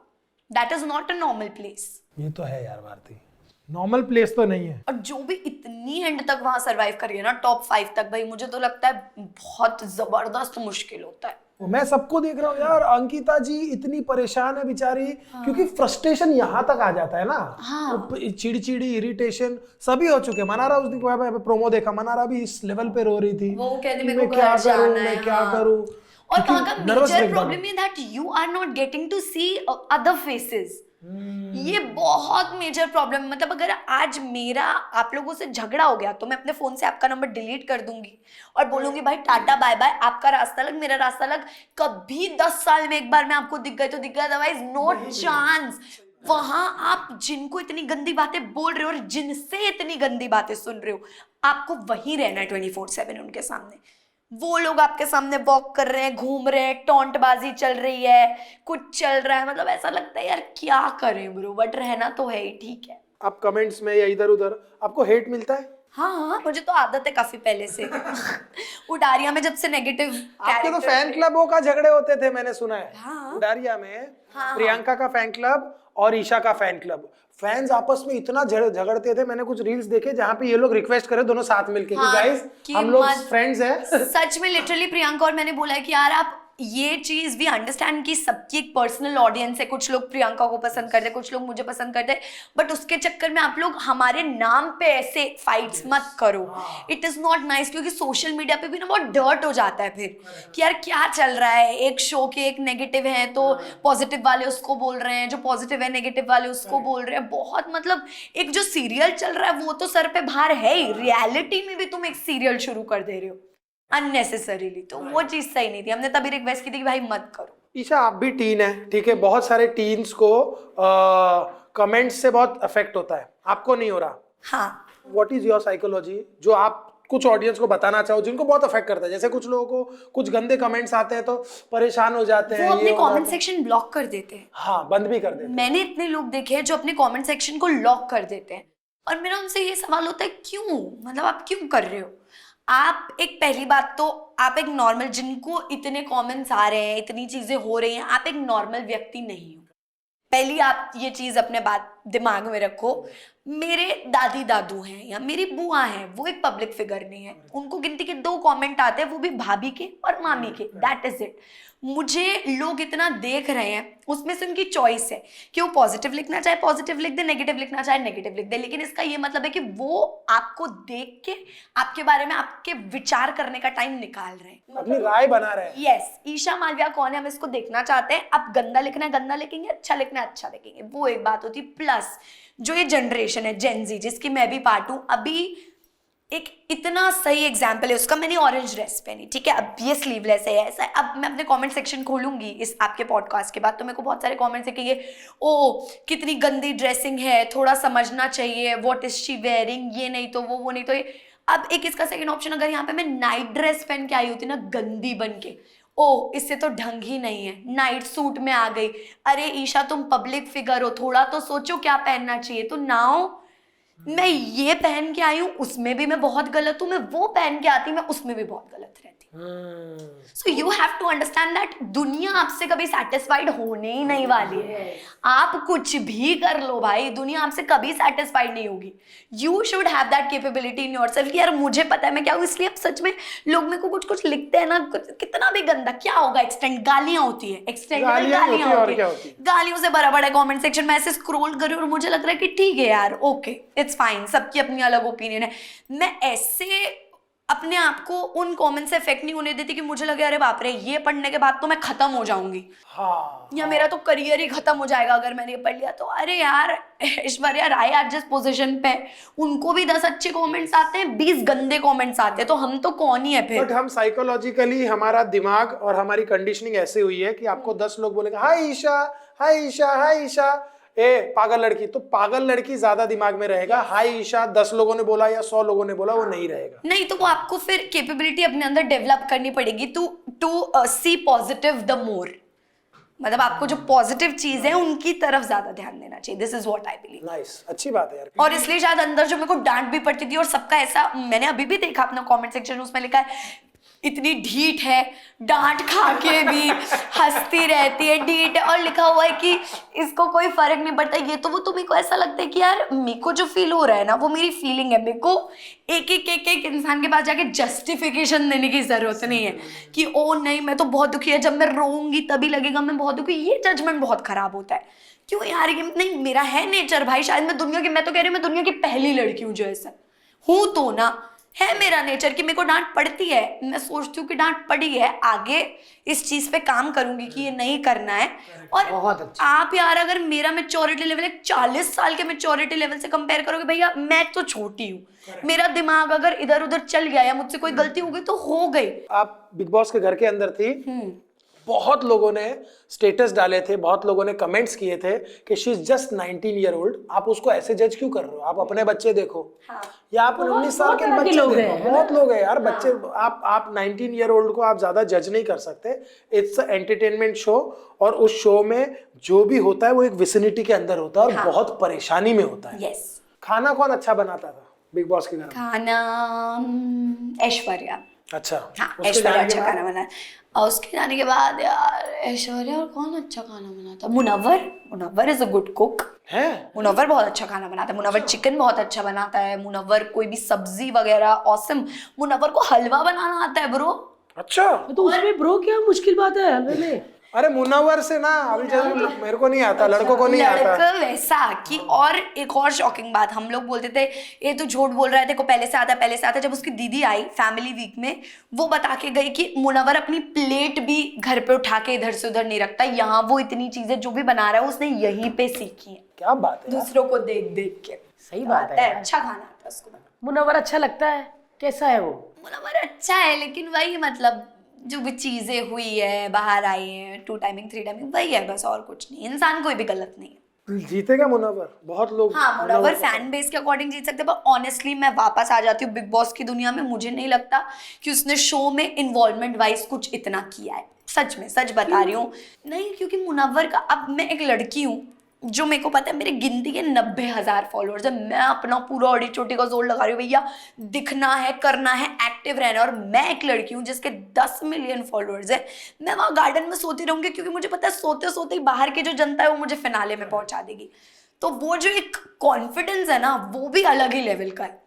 That is not a normal place. ये तो है यार भारती, नॉर्मल प्लेस तो नहीं है। और जो भी इतनी एंड तक वहां सरवाइव करिए ना, टॉप 5 तक, भाई मुझे तो लगता है बहुत जबरदस्त मुश्किल होता है। मैं सबको देख रहा हूँ यार, अंकिता जी इतनी परेशान है बेचारी, क्योंकि फ्रस्ट्रेशन यहाँ तक आ जाता है ना। हाँ। चिड़चिड़ी, इरिटेशन सभी हो चुके हैं। मनारा उस दिन प्रोमो देखा, मनारा भी इस लेवल पे रो रही थी, वो कहती मैं मेरे को क्या घर करूं, जाना है, मैं क्या हाँ। करूं। और वहां का nervous मेजर breakdown प्रॉब्लम है that you are not getting to see other faces. ये बहुत मेजर प्रॉब्लम। मतलब अगर आज मेरा आप लोगों से झगड़ा हो गया तो मैं अपने फोन से आपका नंबर डिलीट कर दूंगी और बोलूंगी भाई टाटा बाय बाय, आपका रास्ता अलग मेरा रास्ता अलग। कभी 10 साल में एक बार मैं आपको दिख गए तो दिख गए, अदरवाइज नो चांस। वहां आप जिनको इतनी गंदी बातें बोल रहे हो और जिनसे इतनी गंदी बातें सुन रहे हो, आपको वहीं रहना है 24/7 उनके सामने। वो लोग आपके सामने वॉक कर रहे हैं, घूम रहे हैं, टॉन्टबाजी चल रही है, कुछ चल रहा है, मतलब ऐसा लगता है यार क्या करें ब्रो, बट रहना तो है ही, ठीक है। आप कमेंट्स में या इधर उधर आपको हेट मिलता है? हाँ मुझे तो आदत है काफी पहले से। उडारिया में जब से नेगेटिव आपके तो फैन क्लबों का झगड़े होते थे, मैंने सुना है। हाँ। उडारिया में हाँ। प्रियंका का फैन क्लब और ईशा का फैन क्लब, फैंस आपस में इतना झगड़ते थे, मैंने कुछ रील्स देखे जहाँ पे ये लोग रिक्वेस्ट करे दोनों साथ मिलके कि हाँ, गाइस कि हम लोग मत- फ्रेंड्स हैं। सच में लिटरली प्रियंका और मैंने बोला है कि यार आप ये चीज भी अंडरस्टैंड कि सबकी एक पर्सनल ऑडियंस है, कुछ लोग प्रियंका को पसंद करते हैं, कुछ लोग मुझे पसंद करते हैं, बट उसके चक्कर में आप लोग हमारे नाम पे ऐसे फाइट्स मत करो। इट इज नॉट नाइस, क्योंकि सोशल मीडिया पे भी ना बहुत डर्ट हो जाता है फिर कि यार क्या चल रहा है, एक शो के एक नेगेटिव है तो पॉजिटिव वाले उसको बोल रहे हैं, जो पॉजिटिव है नेगेटिव वाले उसको बोल रहे हैं। बहुत मतलब एक जो सीरियल चल रहा है वो तो सर पे भार है ही, रियलिटी में भी तुम एक सीरियल शुरू कर दे रहे हो अननेसेसरीली, तो वो चीज सही नहीं थी। हमने तभी रिक्वेस्ट की थी कि भाई मत करो। ईशा आप भी टीन है, ठीक है, बहुत सारे टीन्स को कमेंट्स से बहुत अफेक्ट होता है, आपको नहीं हो रहा? हाँ, व्हाट इज योर साइकोलॉजी जो आप कुछ ऑडियंस को बताना चाहो जिनको बहुत अफेक्ट करता है? जैसे कुछ लोगों को कुछ गंदे कमेंट्स आते हैं तो परेशान हो जाते हैं, वो अपने ये हो कमेंट जाता है। सेक्शन ब्लॉक कर देते हैं। हाँ, बंद भी कर देते हैं। मैंने इतने लोग देखे हैं जो अपने कमेंट सेक्शन को लॉक कर देते हैं, और मेरा उनसे ये सवाल होता है क्यों, मतलब आप क्यों कर रहे हो? आप एक, पहली बात तो आप एक नॉर्मल, जिनको इतने कमेंट्स आ रहे हैं, इतनी चीजें हो रही हैं, आप एक नॉर्मल व्यक्ति नहीं हो। पहली आप ये चीज अपने बात दिमाग में रखो। मेरे दादी दादू हैं या मेरी बुआ हैं, वो एक पब्लिक फिगर नहीं है, उनको गिनती के 2 कमेंट आते हैं, वो भी भाभी के और मामी के, दैट इज इट। मुझे लोग इतना देख रहे हैं, उसमें से उनकी चॉइस है कि वो पॉजिटिव लिखना चाहे पॉजिटिव लिख दे, नेगेटिव लिखना चाहे नेगेटिव लिख दे, लेकिन इसका ये मतलब है कि वो आपको देख के आपके बारे में आपके विचार करने का टाइम निकाल रहे हैं, अपनी राय बना रहे हैं। यस, ईशा मालविया कौन है हम इसको देखना चाहते हैं। आप गंदा लिखना है गंदा लिखेंगे, अच्छा लिखना है अच्छा लिखेंगे, वो एक बात होती है। प्लस जो ये जनरेशन है जेन जी, जिसकी मैं भी पार्ट हूँ, अभी एक इतना सही एग्जाम्पल है उसका। मैंने ऑरेंज ड्रेस पहनी, ठीक है, अब ये स्लीवलेस है, ऐसा है। अब मैं अपने कमेंट सेक्शन खोलूंगी इस आपके पॉडकास्ट के बाद, तो मेरे को बहुत सारे कमेंट्स दिखेंगे, ओ कितनी गंदी ड्रेसिंग है, थोड़ा समझना चाहिए, व्हाट इज शी वेयरिंग, ये नहीं तो वो नहीं तो ये। अब एक इसका सेकंड ऑप्शन, अगर यहाँ पे मैं नाइट ड्रेस पहन के आई होती ना गंदी बन के, ओ इससे तो ढंग ही नहीं है, नाइट सूट में आ गई, अरे ईशा तुम पब्लिक फिगर हो, थोड़ा तो सोचो क्या पहनना चाहिए। तो नाउ मैं ये पहन के आई हूँ, उसमें भी मैं बहुत गलत हूँ, मैं वो पहन के आती मैं उसमें भी बहुत गलत रहती। So you have to understand that दुनिया आपसे कभी सेटिस्फाइड होने ही नहीं वाली है। आप कुछ भी कर लो भाई, दुनिया आपसे कभी सेटिस्फाइड नहीं होगी। You should have that capability in yourself कि यार मुझे पता है मैं क्या हूँ। इसलिए अब सच में लोग मेरे को कुछ कुछ लिखते हैं ना, कितना भी गंदा, क्या होगा, एक्सटेंड गालियां होती है, गालियां होती है और क्या होती है? गालियों से भरा बड़ा कमेंट सेक्शन में ऐसे स्क्रॉल कर रही हूँ और मुझे लग रहा है कि ठीक है यार, ओके इट्स फाइन, सबकी अपनी अलग ओपिनियन है। मैं ऐसे अपने आप को उन कमेंट से इफेक्ट नहीं होने देती कि मुझे लगे अरे बाप रे ये पढ़ने के बाद तो मैं खत्म हो जाऊंगी, हाँ, या मेरा तो करियर ही खत्म हो जाएगा अगर मैंने ये पढ़ लिया तो। अरे यार ऐश्वर्या राय आज जिस पोजीशन पे, उनको भी 10 अच्छे कमेंट्स आते हैं, 20 गंदे कमेंट्स आते हैं, तो हम तो कौन ही है फिर। बट हम साइकोलॉजिकली, हमारा दिमाग और हमारी कंडीशनिंग ऐसी हुई है कि आपको 10 लोग बोलेंगे हाय ईशा हाय ईशा हाय ईशा, ए पागल लड़की, तो पागल लड़की ज्यादा दिमाग में रहेगा। हाय ईशा 10 लोगों ने बोला या 100 लोगों ने बोला, वो नहीं रहेगा। नहीं तो वो आपको फिर कैपेबिलिटी अपने अंदर डेवलप करनी पड़ेगी to see positive the more, मतलब आपको जो पॉजिटिव चीज है उनकी तरफ ज्यादा ध्यान देना चाहिए। This is what I believe. Nice, अच्छी बात है यार। और इसलिए शायद अंदर जो मेरे को डांट भी पड़ती थी, और सबका ऐसा मैंने अभी भी देखा अपना कमेंट सेक्शन, उसमें लिखा है इतनी ढीठ है, डांट खा के भी हंसती रहती है, ढीठ है, और लिखा हुआ है कि इसको कोई फर्क नहीं पड़ता। ये तो वो, तो मेरे को ऐसा लगता है कि यार मेरे को जो फील हो रहा है ना वो मेरी फीलिंग है, मेरे को एक इंसान के पास जाके जस्टिफिकेशन देने की जरूरत नहीं है कि ओ नहीं मैं तो बहुत दुखी है, जब मैं रोऊंगी तभी लगेगा मैं बहुत दुखी। ये जजमेंट बहुत खराब होता है। क्यों यार, ये नहीं मेरा है नेचर भाई, शायद मैं दुनिया की, मैं तो कह रही हूँ मैं दुनिया की पहली लड़की हूँ जो ऐसा हूँ, तो ना है मेरा नेचर कि मेरे को डांट पड़ती है। मैं सोचती हूँ कि डांट पड़ी है, आगे इस चीज पे काम करूंगी कि ये नहीं करना है। और बहुत अच्छा। आप यार अगर मेरा मैच्योरिटी लेवल एक 40 साल के मैच्योरिटी लेवल से कंपेयर करोगे, भैया मैं तो छोटी हूँ, मेरा दिमाग अगर इधर उधर चल गया या मुझसे कोई गलती हो गई तो हो गई। आप बिग बॉस के घर के अंदर थी, बहुत लोगों ने स्टेटस डाले थे, बहुत लोगों ने कमेंट्स किए थे कि she is just 19 year old. आप उसको ऐसे जज क्यों कर रहे हो? आप अपने बच्चे देखो, हाँ। या आप 19 साल के बच्चे लोग देखो। हैं, बहुत लोग हैं यार बच्चे। आप 19 ईयर ओल्ड को आप ज्यादा जज नहीं कर सकते। इट्स एंटरटेनमेंट शो, और उस शो में जो भी होता है वो एक विसिनिटी के अंदर होता है और बहुत परेशानी में होता है। यस। खाना कौन अच्छा बनाता था बिग बॉस के घर में? खाना ऐश्वर्या। अच्छा, हाँ उसके ऐश्वर्या जाने के अच्छा बाद? खाना बनाया। और उसके जाने के बाद यार ऐश्वर्या और कौन अच्छा खाना बनाता, Munawar is a good cook. है? मुनव्वर बहुत अच्छा खाना बनाता है, मुनव्वर चिकन बहुत अच्छा बनाता है, मुनव्वर कोई भी सब्जी वगैरह ऑसम, मुनव्वर को हलवा बनाना आता है ब्रो। अच्छा, तो उसमें ब्रो क्या मुश्किल बात है हलवे में? अरे मुनव्वर से ना अभी जैसे मेरे को नहीं आता, लड़कों को नहीं आता। लड़का वैसा कि, और एक और शॉकिंग बात, हम लोग बोलते थे ये तो झूठ बोल रहा है, देखो पहले से आता है पहले से आता है। जब उसकी दीदी आई फैमिली वीक में, वो बता के गई कि मुनव्वर अपनी प्लेट भी घर पे उठा के इधर से उधर नहीं रखता, यहाँ वो इतनी चीजें जो भी बना रहा है उसने यहीं पे सीखी है, क्या बात है यार। दूसरों को देख देख के। सही तो बात आता है है, अच्छा खाना आता है उसको। मुनव्वर अच्छा लगता है, कैसा है वो? मुनव्वर अच्छा है, लेकिन वही मतलब जो भी चीजें हुई है, बाहर आई है 2 टाइमिंग 3 टाइमिंग, वही है बस, और कुछ नहीं। इंसान कोई भी गलत नहीं है। जीतेगा मुनव्वर? बहुत लोग हाँ मुनव्वर फैन बेस के अकॉर्डिंग जीत सकते हैं, पर ऑनेस्टली मैं वापस आ जाती हूँ बिग बॉस की दुनिया में। मुझे नहीं लगता कि उसने शो में इन्वॉल्वमेंट वाइज कुछ इतना किया है, सच में, सच बता रही हूँ। नहीं, क्योंकि मुनव्वर का, अब मैं एक लड़की हूँ जो, मेरे को पता है मेरे गिनती के 90,000 फॉलोअर्स है, मैं अपना पूरा अड़ी चोटी का जोर लगा रही हूँ भैया, दिखना है, करना है, एक्टिव रहना है। और मैं एक लड़की हूँ जिसके 10 मिलियन फॉलोअर्स है, मैं वहाँ गार्डन में सोती रहूंगी, क्योंकि मुझे पता है सोते सोते ही बाहर की जो जनता है वो मुझे फिनाले में पहुंचा देगी। तो वो जो एक कॉन्फिडेंस है ना, वो भी अलग ही लेवल का है,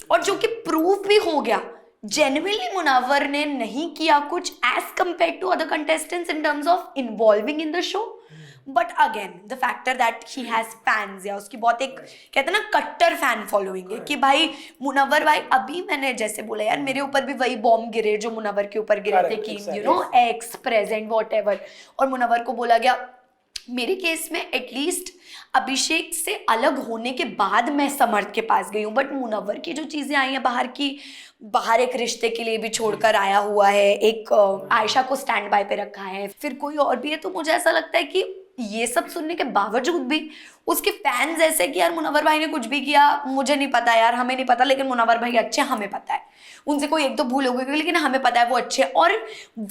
और जो कि प्रूव भी हो गया। जेन्युइनली मुनव्वर ने नहीं किया कुछ as compare to other contestants in terms of involving in the show, but again the factor that he has fans, या उसकी बहुत एक कहते हैं ना कट्टर फैन फॉलोइंग है, कि भाई मुनव्वर भाई, अभी मैंने जैसे बोला यार, मेरे ऊपर भी वही बॉम्ब गिरे जो मुनव्वर के ऊपर गिरे थे, कि you know x present what, और मुनव्वर को बोला गया। मेरे केस में एटलीस्ट अभिषेक से अलग होने के बाद मैं समर्थ के पास गई हूँ, बट मुनव्वर की जो चीजें आई हैं बाहर की, बाहर एक रिश्ते के लिए भी छोड़कर आया हुआ है, एक आयशा को स्टैंड बाय पे रखा है, फिर कोई और भी है, तो मुझे ऐसा लगता है कि ये सब सुनने के बावजूद भी उसके फैंस ऐसे कि यार मुनव्वर भाई ने कुछ भी किया, मुझे नहीं पता यार, हमें नहीं पता, लेकिन मुनव्वर भाई अच्छे, हमें पता है। उनसे कोई एक तो भूल हो गई, लेकिन हमें पता है वो अच्छे। और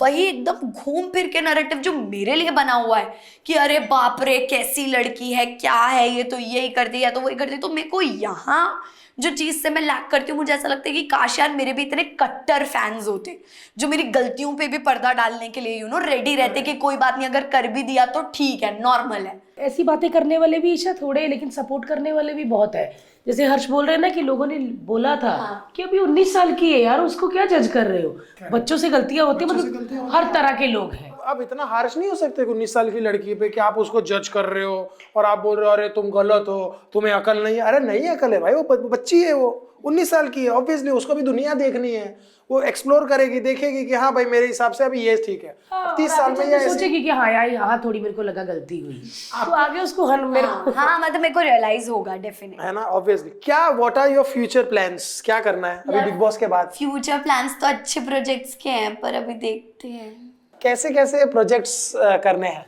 वही एकदम घूम फिर के नैरेटिव जो मेरे लिए बना हुआ है कि अरे बाप रे कैसी लड़की है, क्या है ये, तो यही कर दी या तो वही कर दी, तो मेरे को यहाँ जो चीज से मैं लैक करती हूँ, मुझे ऐसा लगता है कि काश यार मेरे भी इतने कट्टर फैंस होते जो मेरी गलतियों पे भी पर्दा डालने के लिए रेडी रहते कि कोई बात नहीं, अगर कर भी दिया तो ठीक है, नॉर्मल है। ऐसी बातें करने वाले भी ईशा थोड़े, लेकिन सपोर्ट करने वाले भी बहुत है। जैसे हर्ष बोल रहे हैं ना कि लोगों ने बोला था कि अभी 19 साल की है यार, उसको क्या जज कर रहे हो, बच्चों से गलतियां होती है, मतलब हर तरह के लोग हैं। आप इतना हार्श नहीं हो सकते 19 साल की लड़की पे कि आप उसको जज कर रहे हो और आप बोल रहे हो अरे तुम गलत हो, तुम्हें अकल नहीं है। अरे नहीं अकल है भाई, वो बच्ची है, वो 19 साल की है, ऑब्वियसली उसको भी दुनिया देखनी है, वो एक्सप्लोर करेगी, देखेगी कि हाँ भाई मेरे हिसाब से अभी ये ठीक है। 30 साल में ये सोचेगी कि हाँ यार यहाँ थोड़ी मेरे को लगा गलती हुई, तो आगे उसको मेरे को हाँ मतलब मेरे को रियलाइज होगा डेफिनेटली, है ना, ऑब्वियसली। क्या what are your future plans, क्या करना है अभी बिग बॉस के बाद? फ्यूचर प्लान्स तो अच्छे प्रोजेक्ट्स के हैं, पर अभी देखते हैं कैसे कैसे प्रोजेक्ट्स करने हैं।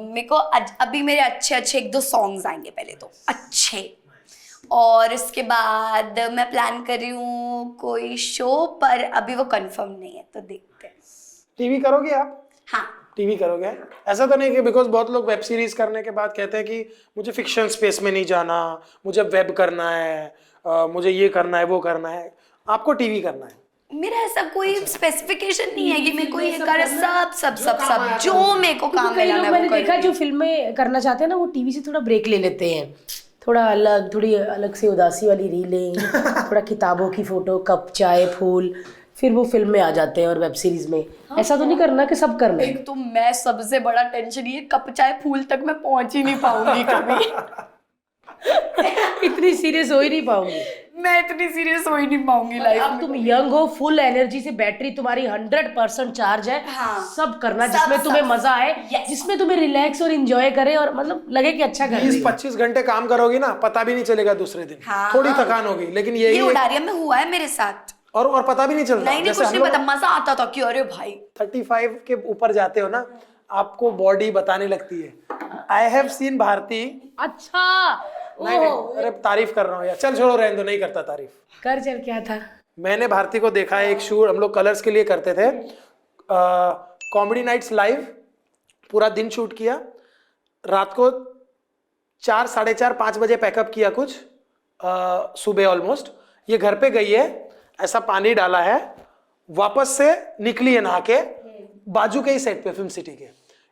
मेरे को अभी मेरे अच्छे अच्छे 1-2 सॉन्ग्स आएंगे पहले तो अच्छे, और इसके बाद मैं प्लान कर रही हूँ कोई शो, पर अभी वो कंफर्म नहीं है, तो देखते हैं। टीवी करोगे आप? हाँ टीवी करोगे? ऐसा तो नहीं कि बिकॉज बहुत लोग वेब सीरीज करने के बाद कहते हैं कि मुझे फिक्शन स्पेस में नहीं जाना, मुझे वेब करना है, मुझे ये करना है वो करना है, आपको टीवी करना है। मेरा ऐसा कोई स्पेसिफिकेशन नहीं है कि मेरे को ये कर, सब जो मेरे को काम कई मिला लोग मैं मैंने वो देखा जो फिल्में करना चाहते हैं ना, वो टीवी से थोड़ा ब्रेक ले लेते हैं, थोड़ा अलग, थोड़ी अलग से उदासी वाली रीलें, थोड़ा किताबों की फोटो, कप चाय फूल, फिर वो फिल्म में आ जाते हैं और वेब सीरीज में। ऐसा तो नहीं करना कि सब करना है। एक तो मैं सबसे बड़ा टेंशन ये कप चाय फूल तक मैं पहुंच ही नहीं पाऊंगी कभी। इतनी सीरियस हो ही नहीं पाऊंगी मैं इतनी सीरियस हो ही नहीं पाऊंगी लाइफ अब में। तुम यंग हो, फुल एनर्जी से, बैटरी तुम्हारी 100% चार्ज है। हाँ। सब करना सब, जिसमें तुम्हें सब। मजा आए, Yes. जिसमें तुम्हें रिलैक्स और एंजॉय करे, और मतलब लगे कि अच्छा कर रही हो। 20-25 घंटे काम करोगी ना, पता भी नहीं चलेगा दूसरे दिन। हाँ, थोड़ी हाँ। थकान होगी, लेकिन ये यही उडारिया में हुआ है मेरे साथ, और पता भी नहीं चलता। नहीं जैसे कुछ हम नहीं लोग पता, मजा आता था कि अरे भाई 35 के ऊपर जाते हो ना, आपको बॉडी बताने लगती है। I have seen Bharti. अच्छा नहीं, अरे तारीफ कर रहा हूँ यार, चल छोड़ो, रहने दो, नहीं करता तारीफ। कर चल, क्या था? मैंने भारती को देखा है, एक शूट हम लोग कलर्स के लिए करते थे, कॉमेडी नाइट्स लाइव, पूरा दिन शूट किया, रात को 4, 4:30, 5 बजे पैकअप किया कुछ, सुबह ऑलमोस्ट ये घर पे गई है, ऐसा पानी डाला है वापस से निकली है नहा के, बाजू के ही सेट पे फिल्म सिटी के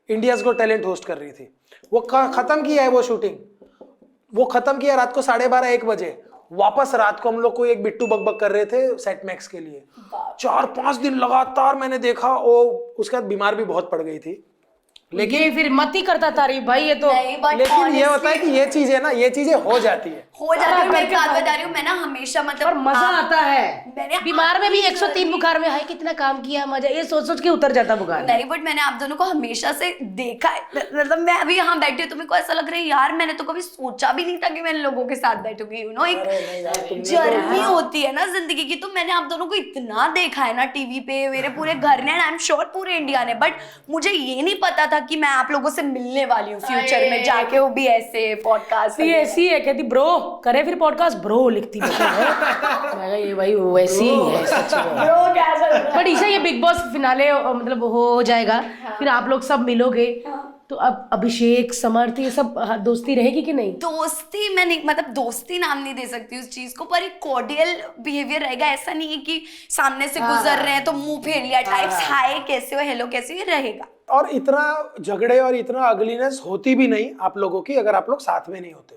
इंडियाज गॉट टैलेंट होस्ट कर रही थी। वो खत्म किया है वो शूटिंग, वो खत्म किया रात को 12:30-1 बजे। वापस रात को हम लोग को एक बिट्टू बकबक कर रहे थे सेट मैक्स के लिए। 4-5 दिन लगातार मैंने देखा। वो उसके बाद बीमार भी बहुत पड़ गई थी, लेकिन ये फिर मत ही करता तारीफ भाई, ये तो नहीं, but लेकिन ये होता है honestly, कि ये चीजें ना, ये चीजें हो जाती है। हो जाती है। मैं एक बात बता रही हूँ, मैं ना हमेशा पर मतलब मजा आता है। मैंने बीमार में भी 103 बुखार में हाय कितना काम किया, मजा ये सोच सोच के उतर जाता बुखार। नहीं, बट मैंने आप दोनों को हमेशा से देखा है। मतलब मैं अभी यहाँ बैठी हूँ तो मेरे को ऐसा लग रहा है यार मैंने तो कभी सोचा भी नहीं था कि मैं इन लोगों के साथ बैठूंगी। यू नो, एक जर्नी होती है ना जिंदगी की। तो मैंने आप दोनों को इतना देखा है ना टीवी पे, मेरे पूरे घर ने, आई एम श्योर पूरे इंडिया ने, बट मुझे ये नहीं पता था कि मैं आप लोगों से मिलने वाली हूँ फ्यूचर में जाके, वो भी ऐसे पॉडकास्ट। ये ऐसी है, कहती ब्रो करे फिर पॉडकास्ट, ब्रो लिखती है। मैं कहा, ये भाई वो वैसी ही है सच में। बट ईशा ये बिग बॉस फिनाले मतलब हो जाएगा, फिर आप लोग सब मिलोगे, तो अब अभिषेक समर्थ ये सब दोस्ती रहेगी कि नहीं? दोस्ती मैं नहीं, मतलब दोस्ती नाम नहीं दे सकती उस चीज को, पर एक कॉर्डियल बिहेवियर रहेगा। ऐसा नहीं है कि सामने से गुजर रहे हैं तो मुंह फेर लिया टाइप्स, हाय कैसे हो, हेलो कैसे हो, ये रहेगा। और इतना झगड़े और इतना अगलीनेस होती भी नहीं आप लोगों की अगर आप लोग साथ में नहीं होते,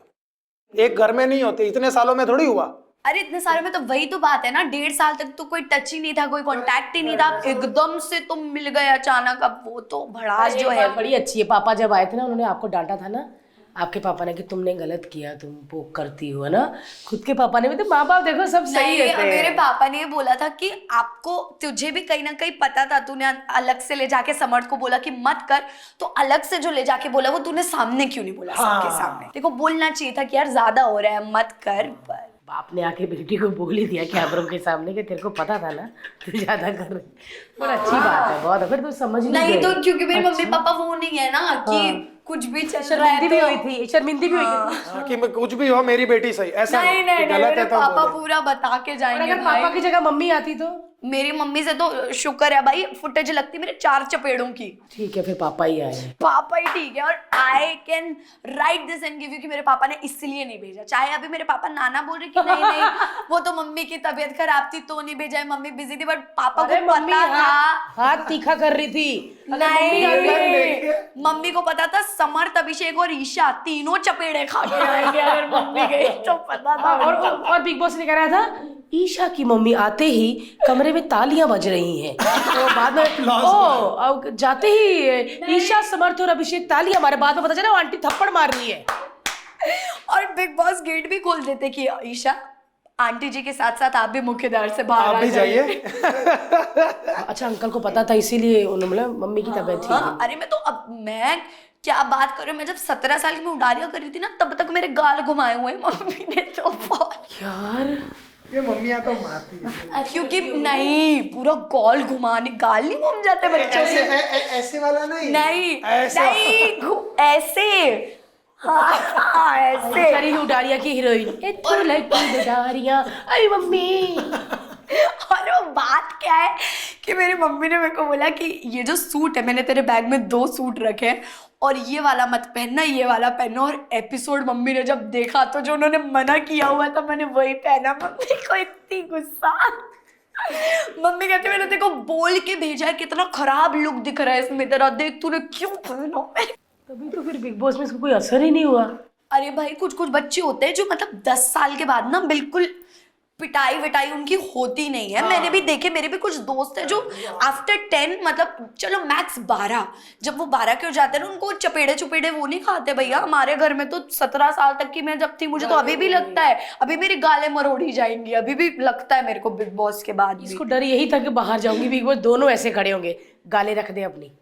एक घर में नहीं होते। इतने सालों में थोड़ी हुआ। अरे इतने सारे में तो वही तो बात है ना, 1.5 साल तक तो कोई टच ही नहीं था, कोई कांटेक्ट ही नहीं था, एकदम से तुम मिल गए अचानक। अब वो तो भड़ास जो है बड़ी अच्छी है। पापा जब आए थे ना, उन्होंने आपको डांटा था ना आपके पापा ने कि तुमने गलत किया, तुम पोक करती हो, है ना। खुद के पापा ने भी, तो माँ बाप देखो सब सही है। मेरे पापा ने ये बोला था कि आपको, तुझे भी कहीं ना कहीं पता था, तूने अलग से ले जाके समर्थ को बोला कि मत कर, तो अलग से जो ले जाके बोला वो तूने सामने क्यों नहीं बोला? सबके सामने देखो बोलना चाहिए था कि यार ज्यादा हो रहा है मत कर। पर बाप ने आके बेटी को बोल ही दिया कैमरों के सामने कि तेरे को पता था ना तू ज्यादा कर रही। पर अच्छी बात है बहुत, फिर तो समझ नहीं तो क्योंकि मेरे मम्मी पापा वो नहीं है ना कि कुछ भी चल रहा है। शर्मिंदी भी हुई थी, शर्मिंदी भी हुई थी कि मैं कुछ भी हो मेरी बेटी सही, ऐसा नहीं नहीं, गलत मेरे है तो पापा बोले। पूरा बता के जाएंगे। अगर पापा की जगह मम्मी आती तो? मेरी मम्मी से तो शुक्र है भाई, फुटेज लगती मेरे 4 चपेड़ों की। ठीक है फिर पापा ही आए। पापा ही ठीक है। और I can write this and give you कि मेरे पापा ने इसलिए नहीं भेजा। चाहे अभी मेरे पापा नाना बोल रहे कि नहीं नहीं वो तो मम्मी की तबीयत खराब थी तो नहीं भेजा है, मम्मी बिजी थी, बट पापा को पता था। हाथ तीखा कर रही थी। नहीं, मम्मी को पता था समर्थ, अभिषेक और ईशा तीनों चपेड़े खा के आएंगे अगर मम्मी गई तो पता था। और बिग बॉस ने कह रहा था ईशा की मम्मी आते ही कमरे में तालियां बज रही हैं, तो बाद में अब जाते ही ईशा, समर्थ और अभिषेक तालियां मारे, बाद में पता चला आंटी थप्पड़ मार रही है। और बिग बॉस गेट भी खोल देते कि ईशा आंटी जी के साथ साथ आप भी मुख्य द्वार से बाहर आप भी जाइए। अच्छा अंकल को पता था इसीलिए उन्होंने, मम्मी की तबीयत थी। हाँ, अरे मैं तो, अब मैं क्या बात करूं, मैं जब 17 साल की मैं उडारिया कर रही थी ना तब तक मेरे गाल घुमाए हुए मम्मी ने तो यार ये मम्मियां तो मारती है। क्योंकि नहीं पूरा गाल घुमाने, गाल नहीं घूम जाते बच्चों से। ऐसे वाला नहीं, नहीं ऐसा। नहीं ऐसे, हाँ ऐसे। सारी उडारिया की हीरोइन उडारिया, अरे मम्मी। और वो बात क्या है कि मेरी मम्मी ने मेरे को बोला कि ये जो सूट है, मैंने तेरे बैग में 2 सूट रखे हैं और ये वाला मत पहनना, ये वाला पहनना। और एपिसोड मम्मी ने जब देखा तो जो उन्होंने मना किया हुआ था मैंने वही पहना। मम्मी को इतनी गुस्सा, मम्मी कहती मैंने तेरे को बोल के भेजा है, कितना खराब लुक दिख रहा है इसमें तेरा, देख तूने क्यों पहना। तभी तो फिर बिग बॉस में इसको कोई असर ही नहीं हुआ। अरे भाई कुछ कुछ बच्चे होते हैं जो मतलब 10 साल के बाद ना बिल्कुल पिटाई विटाई उनकी होती नहीं है। मैंने भी देखे, मेरे भी कुछ दोस्त हैं जो आफ्टर 10 मतलब चलो मैक्स 12, जब वो 12 के हो जाते हैं ना उनको चपेड़े चुपेड़े वो नहीं खाते। भैया हमारे घर में तो 17 साल तक की मैं जब थी, मुझे तो अभी भी लगता है, अभी मेरी गालें मरोड़ी जाएंगी, अभी भी लगता है मेरे को बिग बॉस के बाद भी। इसको डर यही था कि बाहर जाऊंगी बिग बॉस दोनों ऐसे खड़े होंगे, गालें रख दे अपनी।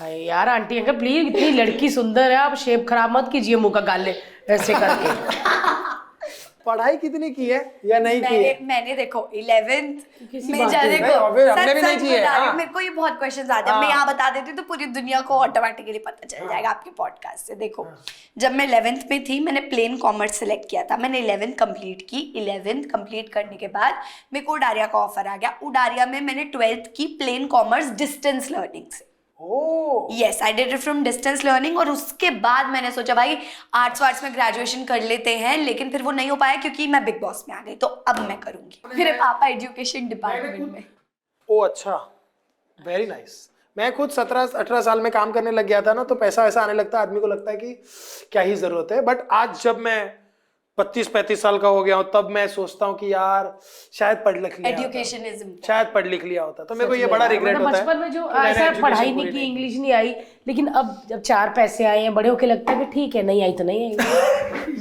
यार आंटी अंकल प्लीज, इतनी लड़की सुंदर है, आप शेप खराब मत कीजिए मुंह का गाले ऐसे करके। पढ़ाई कितनी की है या नहीं की है? मैंने देखो 11th में हमने भी नहीं की है। मेरे को ये बहुत क्वेश्चंस आते हैं, मैं यहाँ बता देती हूँ तो पूरी दुनिया को ऑटोमेटिकली पता चल जाएगा आपके पॉडकास्ट से। देखो जब मैं 11th में थी मैंने प्लेन कॉमर्स सेलेक्ट किया था, मैंने 11th कंप्लीट की। 11th कंप्लीट करने के बाद मेरे को उडारिया का ऑफर आ गया। उडारिया में मैंने 12th की प्लेन कॉमर्स डिस्टेंस लर्निंग से। Oh yes, I did it from distance learning. और उसके बाद मैंने सोचा भाई आर्ट्स वार्ट्स में ग्रेजुएशन कर लेते हैं, लेकिन फिर वो नहीं हो पाया क्योंकि मैं बिग बॉस में आ गई। तो अब मैं करूंगी। मेरे पापा एजुकेशन डिपार्टमेंट में। ओ अच्छा, वेरी नाइस। मैं खुद 17-18 साल में काम करने लग गया था ना, तो पैसा वैसा आने लगता है, आदमी को लगता है कि क्या ही जरूरत है। बट आज जब मैं 32-35 साल का हो गया हूँ, तब मैं सोचता हूँ कि यार शायद पढ़ लिख लिया होता। एजुकेशन इज शायद पढ़ लिख लिया होता। तो मेरे को ये बड़ा रिग्रेट मतलब होता है बचपन में जो कि मैंने ऐसा education पढ़ाई पूरी नहीं की, इंग्लिश नहीं आई, लेकिन अब जब 4 पैसे आए हैं, बड़े होके लगता है कि ठीक है, नहीं आई तो नहीं आई।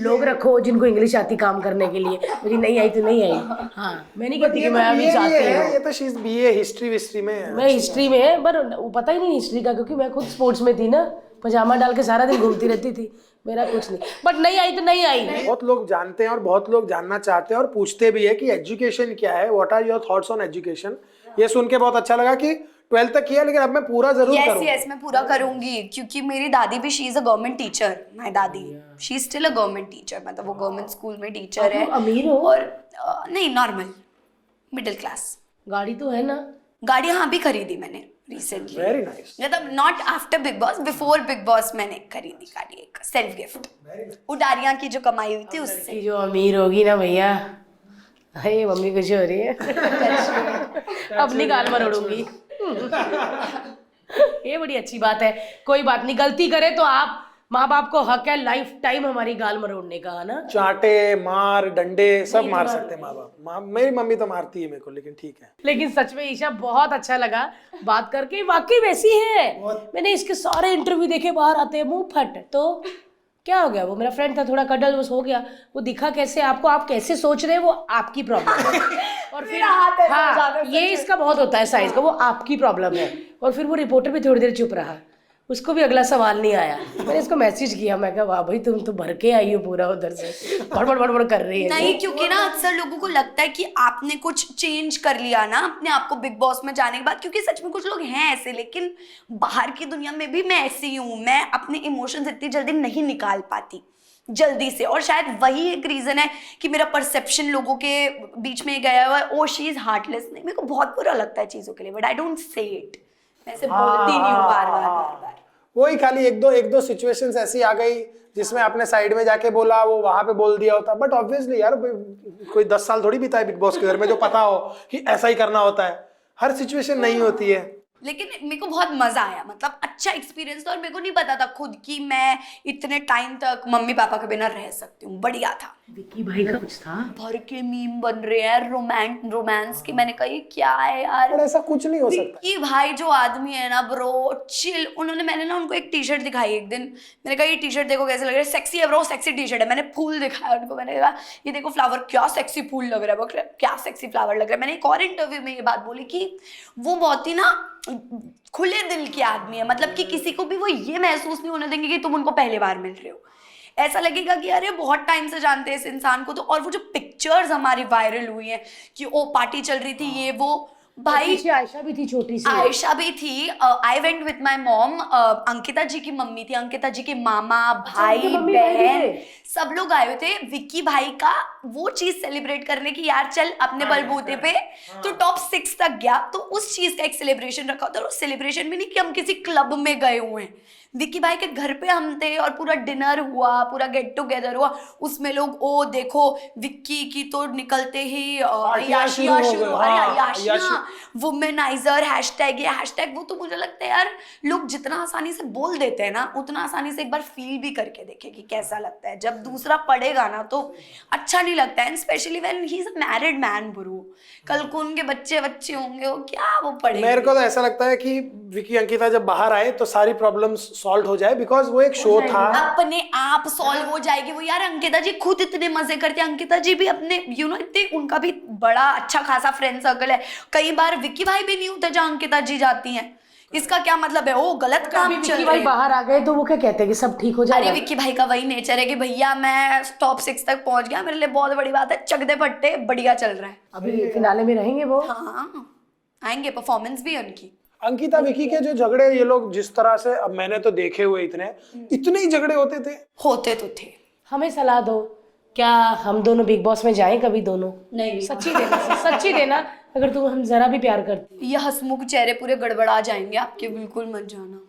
लोग रखो जिनको इंग्लिश आती काम करने के लिए, मेरी नहीं आई तो नहीं आई। हाँ, मैं नहीं कहती कि मैं अभी चाहती हूँ। ये तो शीज बीए हिस्ट्री विस्ट्री में है। मैं हिस्ट्री में है, पर वो पता ही नहीं हिस्ट्री का, क्योंकि मैं खुद स्पोर्ट्स में थी ना, पजामा डाल के सारा दिन घूमती रहती थी। मेरा कुछ नहीं, बट नहीं आई तो नहीं आई। बहुत लोग जानते हैं और बहुत लोग जानना चाहते हैं और पूछते भी है कि एजुकेशन क्या है, what are your thoughts on education. ये सुन के बहुत अच्छा लगा कि 12th तक किया, लेकिन अब मैं पूरा जरूर करूंगा। यस, मैं पूरा करूंगी, क्योंकि मेरी दादी भी she is a government teacher. My दादी she is still a government teacher, मतलब वो गवर्नमेंट स्कूल में टीचर है। अमीर हो? और नहीं, नॉर्मल मिडिल क्लास। गाड़ी तो है ना? गाड़ी हाँ भी खरीदी मैंने रिसेंटली। Very nice. मतलब not after Bigg Boss, before Bigg Boss मैंने खरीदी गाड़ी, एक सेल्फ गिफ्ट, उडारियां की जो कमाई हुई थी उससे। कि जो अमीर होगी ना भैया, हे मम्मी कुछ हो रही है। अपनी गाल मरोड़ूंगी। ये बड़ी अच्छी बात है। कोई बात नहीं, गलती करे तो आप, माँ बाप को हक है लाइफ टाइम हमारी गाल मरोड़ने का, है ना? चाटे मार डंडे सब मार सकते हैं माँ बाप। मेरी मम्मी तो मारती है मेरे को, लेकिन ठीक है। लेकिन सच में ईशा बहुत अच्छा लगा बात करके, वाकई वैसी है। मैंने इसके सारे इंटरव्यू देखे, बाहर आते हैं मुंह फट, तो क्या हो गया? वो मेरा फ्रेंड था, थोड़ा कडल बस हो गया। वो दिखा कैसे आपको, आप कैसे सोच रहे हैं वो आपकी प्रॉब्लम है। और फिर हाँ, ये इसका बहुत होता है साइज का, वो आपकी प्रॉब्लम है। और फिर वो रिपोर्टर भी थोड़ी देर चुप रहा, उसको भी अगला सवाल नहीं आया। मैंने इसको मैसेज किया, मैं कहा वाह भाई तुम तो भर के आई हो पूरा उधर से, बड़बड़ बड़बड़ कर रही है। नहीं, क्योंकि ना अक्सर लोगों को लगता है कि आपने कुछ चेंज कर लिया ना अपने आप को बिग बॉस में जाने के बाद, क्योंकि सच में कुछ लोग हैं ऐसे, लेकिन बाहर की दुनिया में भी मैं ऐसी ही हूँ। मैं अपने इमोशंस इतनी जल्दी नहीं निकाल पाती जल्दी से, और शायद वही एक रीजन है कि मेरा परसेप्शन लोगों के बीच में गया हुआ है, ओ शी इज हार्टलेस। नहीं, मेरे को बहुत बुरा लगता है चीजों के लिए, but I don't say it. मैं ऐसे बोलती नहीं हूँ बार बार। वही खाली एक दो सिचुएशंस ऐसी आ गई जिसमें आपने साइड में जाके बोला, वो वहां पे बोल दिया होता। बट ऑब्वियसली यार कोई 10 साल थोड़ी बीता है बिग बॉस के घर में जो पता हो कि ऐसा ही करना होता है। हर सिचुएशन नहीं होती है। लेकिन मेरे को बहुत मजा आया, मतलब अच्छा एक्सपीरियंस था। और मेरे को नहीं पता था खुद कि मैं इतने टाइम तक मम्मी पापा के बिना रह सकती हूँ। बढ़िया था। विक्की भाई का कुछ था? भर के मीम बन रहे हैं रोमांस की। मैंने कहा ये क्या है यार, पर ऐसा कुछ नहीं हो सकता। विक्की भाई जो आदमी है ना ब्रो, चिल। मैंने ना उनको एक टी शर्ट दिखाई एक दिन। मैंने कहा ये टी शर्ट देखो कैसे लग रहा है, सेक्सी है ब्रो, सेक्सी टी शर्ट है। मैंने फूल दिखाया उनको, मैंने कहा ये देखो फ्लावर, क्या सेक्सी फूल लग रहा है, क्या सेक्सी फ्लावर लग रहा है। मैंने एक और इंटरव्यू में ये बात बोली कि वो बहुत ही ना खुले दिल के आदमी है, मतलब कि किसी को भी वो ये महसूस नहीं होने देंगे कि तुम उनको पहली बार मिल रहे हो। ऐसा लगेगा कि अरे बहुत टाइम से जानते हैं इस इंसान को। तो और वो जो पिक्चर्स हमारी वायरल हुई हैं कि ओ पार्टी चल रही थी, ये वो, भाई आयशा भी थी छोटी सी। आयशा भी थी। I went with my mom. Ankita ji की मम्मी थी, अंकिता जी के मामा, भाई बहन, सब लोग आए हुए थे विक्की भाई का वो चीज सेलिब्रेट करने की, यार चल अपने बलबूते पे तो टॉप 6 तक गया। तो उस चीज का एक सेलिब्रेशन रखा होता है। और सेलिब्रेशन भी नहीं कि हम किसी क्लब में गए हुए हैं, विक्की भाई के घर पे हम थे और पूरा डिनर हुआ, पूरा गेट टुगेदर हुआ। उसमें लोग ओ देखो विक्की की तो निकलते ही अय्याशियां शुरू, अरे अय्याशियां, वुमेनाइजर हैशटैग, ये हैशटैग वो। तो मुझे लगता है यार लोग जितना आसानी से बोल देते हैं ना, उतना आसानी से एक बार फील भी करके देखे कि कैसा लगता है। जब दूसरा पढ़ेगा ना तो अच्छा नहीं लगता है, specially when he is a married man bro. कल को उनके बच्चे होंगे, वो क्या वो पढ़ेंगे। मेरे को तो ऐसा लगता है कि विक्की अंकिता जब बाहर आए तो सारी प्रॉब्लम्स सॉल्व हो जाए, बिकॉज वो एक शो था। अपने आप सॉल्व हो जाएगी वो। यार अंकिता जी खुद इतने मजे करते हैं, अंकिता जी भी अपने इतने, उनका भी बड़ा अच्छा खासा फ्रेंड सर्कल है। कई बार विक्की भाई भी नहीं होते जहाँ अंकिता जी जाती हैं। इसका क्या मतलब है, ओ गलत काम चल रहा है। बाहर आ गए तो वो क्या कहते हैं कि सब ठीक हो जाएगा। अरे विक्की भाई का वही नेचर है कि भैया मैं टॉप 6 तक पहुंच गया, मेरे लिए बहुत बड़ी बात है, चक दे फट्टे, बढ़िया चल रहा है। अभी फिनाले में रहेंगे वो? हाँ आएंगे, परफॉर्मेंस भी है उनकी। अंकिता विकी के जो झगड़े ये लोग जिस तरह से, अब मैंने तो देखे हुए इतने ही झगड़े होते थे। होते तो थे। हमें सलाह दो क्या हम दोनों बिग बॉस में जाएं कभी दोनों? नहीं सच्ची देना, सच्ची देना, अगर तुम हम जरा भी प्यार करती। ये हंसमुख चेहरे पूरे गड़बड़ा जाएंगे आपके, बिल्कुल मत जाना।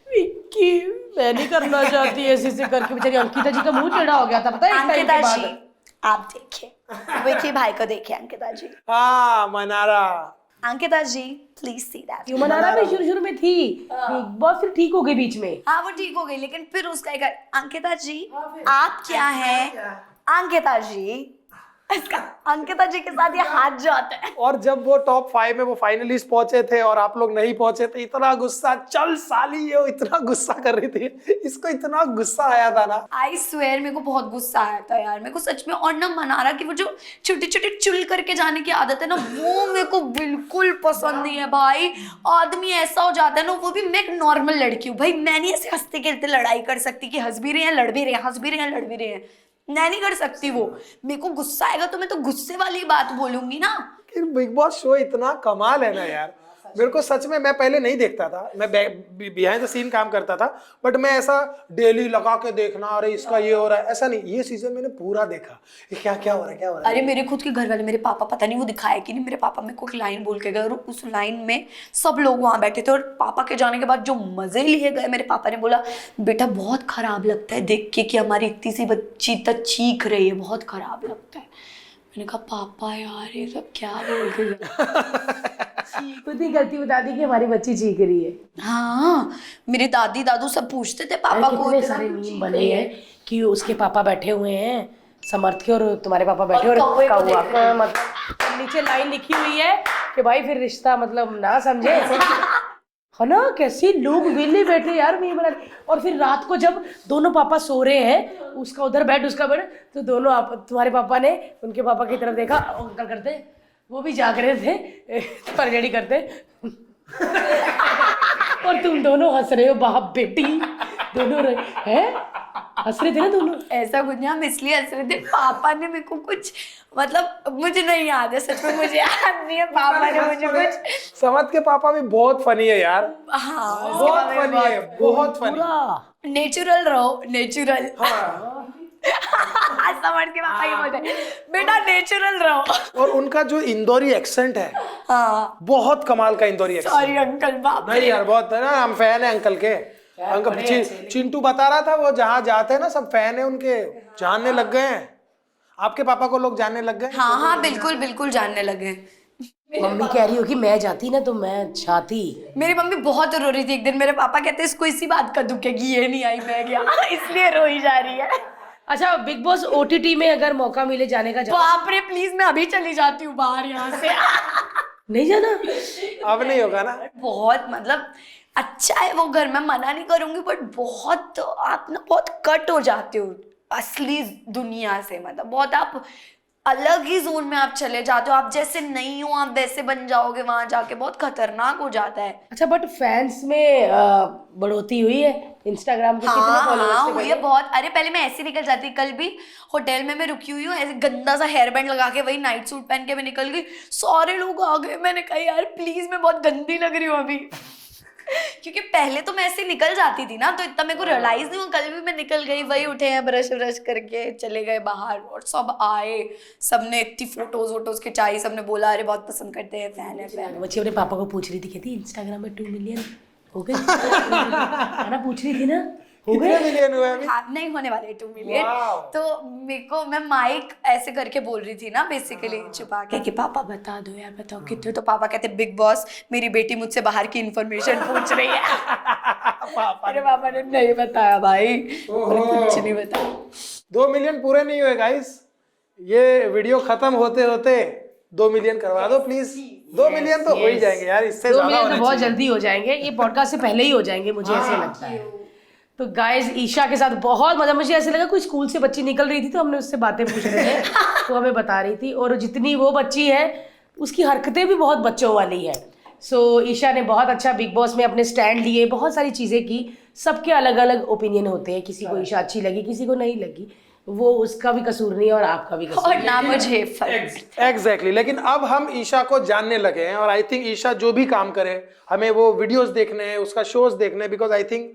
विक्की, मैं नहीं करना चाहती ऐसे से करके। बेचारी अंकिता जी का मुंह टेढ़ा हो गया था, पता है, एक टाइम अंकिता के जी बाद। आप देखिए, विकी भाई को देखिए अंकिता जी। हाँ मनारा। अंकिता जी प्लीज सी दैट। क्यों मनारा भी शुरू में थी, बिग बॉस फिर ठीक हो गई बीच में। हाँ वो ठीक हो गई, लेकिन फिर उसका एक अंकिता जी आप क्या है, अंकिता जी इसका अंकिता जी के साथ ये हाथ जाता है। और जब वो टॉप 5 में वो फाइनलिस्ट पहुंचे थे और आप लोग नहीं पहुंचे थे, इतना गुस्सा, चल साली ये इतना गुस्सा कर रही थी, इसको इतना गुस्सा आया था ना। आई स्वेयर मेरे को बहुत गुस्सा आया था यार, मेरे को सच में। और ना मनारा की वो जो छोटे छोटे चुल करके जाने की आदत है ना, वो मेरे को बिल्कुल पसंद नहीं है भाई। आदमी ऐसा हो जाता है ना, वो भी मैं एक नॉर्मल लड़की हूँ भाई, मैं नहीं ऐसे हंसते खेलते लड़ाई कर सकती कि हंस भी रहे हैं लड़ भी रहे हैं, हंस भी रहे हैं लड़ भी रहे हैं, मैं नहीं कर सकती वो। मेरे को गुस्सा आएगा तो मैं तो गुस्से वाली बात बोलूंगी ना। बिग बॉस शो इतना कमाल है ना यार, मेरे को सच में, मैं पहले नहीं देखता था, मैं बिहाइंड द सीन काम करता था, बट मैं ऐसा डेली लगा के देखना, अरे इसका ये हो रहा है, ऐसा नहीं। ये सीजन मैंने पूरा देखा, ये क्या क्या हो रहा है, क्या हो रहा है। अरे मेरे खुद के घर वाले, मेरे पापा, पता नहीं वो दिखाया कि नहीं, मेरे पापा मेरे को एक लाइन बोल के गए और उस लाइन में सब लोग वहां बैठे थे, और पापा के जाने के बाद जो मजे लिए गए, मेरे पापा ने बोला बेटा बहुत खराब लगता है देख के कि हमारी इतनी सी बच्ची तक चीख रही है, बहुत खराब लगता है। मैंने कहा पापा यार ये सब क्या बोल के गए। खुद ही गलती बता दी कि हमारी बच्ची चीख रही है। हाँ मेरे दादी दादू सब पूछते थे पापा को, कितने सारे मीम बने हैं कि उसके पापा बैठे हुए हैं समर्थ के, और तुम्हारे पापा बैठे और कौवा का, मतलब नीचे लाइन लिखी हुई है कि भाई फिर रिश्ता मतलब ना समझे, है ना। कैसे लोग वेले बैठे यार मीम बना। और फिर रात को जब दोनों पापा सो रहे हैं, उसका उधर बेड उसका बेड, तो दोनों तुम्हारे पापा ने उनके पापा की तरफ देखा, अंकल करते, वो भी जाग रहे थे परजड़ी करते और तुम दोनों हंस रहे हो, बाप बेटी दोनों हैं, हंस रहे थे ना दोनों। ऐसा कुछ नहीं, हम इसलिए हंस रहे थे, पापा ने मेरे को कुछ, मतलब मुझे नहीं याद है सच में, मुझे याद नहीं है, पापा ने मुझे कुछ। समझ के पापा भी बहुत फनी है यार, हाँ बहुत फनी है, बहुत फनी। नेचुरल रहो, नेचुरल। समझ के पापा ये बोलते हैं बेटा नेचुरल रहो। और उनका जो इंदौरी एक्सेंट है, हाँ बहुत कमाल का इंदौरी एक्सेंट। सॉरी अंकल, बाप नहीं यार बहुत है ना, हम फैन है अंकल के। अंकल चिंटू बता रहा था, वो जहाँ जाते हैं ना सब फैन है उनके, जानने लग गए हैं। आपके पापा को लोग जानने लग गए? हाँ हाँ बिल्कुल बिल्कुल जानने लगे। मम्मी कह रही हो कि मैं जाती ना तो मैं चाहती। मेरी मम्मी बहुत रो रही थी एक दिन, मेरे पापा कहते इसको इसी बात का दुख है कि ये नहीं आई, मैं गया इसलिए रोई जा रही है। अच्छा बिग बॉस OTT में अगर मौका मिले जाने का, बाप रे प्लीज मैं अभी चली जाती हूँ बाहर यहाँ से। नहीं जाना? अब नहीं होगा ना। बहुत मतलब अच्छा है वो घर, मैं मना नहीं करूंगी, बट बहुत आप ना बहुत कट हो जाते हो असली दुनिया से, मतलब बहुत आप अलग ही जोन में आप चले जाते हो, आप जैसे नहीं हो आप वैसे बन जाओगे वहां जाके, बहुत खतरनाक हो जाता है। अच्छा बट फैंस में बढ़ोतरी हुई है इंस्टाग्राम पे, कितने हाँ फॉलोअर्स हाँ थे हुई है बहुत। अरे पहले मैं ऐसे निकल जाती, कल भी होटल में मैं रुकी हुई हूँ, ऐसे गंदा सा हेयर बैंड लगा के वही नाइट सूट पहन के मैं निकल गई, सारे लोग आ गए। मैंने कहा यार प्लीज मैं बहुत गंदी लग रही हूँ अभी क्योंकि पहले तो मैं ऐसे निकल जाती थी ना, तो इतना मेरे को रियलाइज नहीं हुआ। कल भी मैं निकल गई, वही उठे हैं ब्रश व्रश करके चले गए बाहर, और सब आए, सबने इतनी फोटोज वोटोज खिंचाई, सबने बोला अरे बहुत पसंद करते हैं, फैन है फैन। बच्ची अपने पापा को पूछ रही थी, कहती इंस्टाग्राम में 2 मिलियन हो गए है ना, पूछ रही थी ना, हो गए मिलियन हुए अभी? हाँ नहीं होने वाले 2 मिलियन। तो मेरे को, मैं माइक ऐसे करके बोल रही थी ना बेसिकली छुपा के कि पापा बता दो यार, बताओ कितने। तो पापा कहते बिग बॉस मेरी बेटी मुझसे बाहर की इंफॉर्मेशन पूछ रही है। मेरे पापा ने नहीं बताया भाई, कुछ नहीं बताया। 2 मिलियन पूरे नहीं हुए गाइस, ये वीडियो खत्म होते होते 2 मिलियन करवा दो प्लीज। 2 मिलियन तो हो ही जाएंगे यार, इससे 2 ज्यादा मिलियन होने तो बहुत चाहिए। जल्दी हो जाएंगे, ये पॉडकास्ट से पहले ही हो जाएंगे मुझे ऐसे लगता है। तो गाइज ईशा के साथ बहुत मजा, मुझे ऐसे लगा कोई स्कूल से बच्ची निकल रही थी तो हमने उससे बातें पूछ रहे थे तो हमें बता रही थी, और जितनी वो बच्ची है उसकी हरकतें भी बहुत बच्चों वाली है। सो ईशा ने बहुत अच्छा बिग बॉस में अपने स्टैंड लिए, बहुत सारी चीज़ें की। सबके अलग अलग ओपिनियन होते हैं, किसी को ईशा अच्छी लगी, किसी को नहीं लगी, वो उसका भी कसूर नहीं है और आपका भी कसूर और ना मुझे फर्क। एग्जैक्टली। लेकिन अब हम ईशा को जानने लगे हैं, और आई थिंक ईशा जो भी काम करे हमें वो वीडियोस देखने हैं, उसका शोज देखने हैं, बिकॉज आई थिंक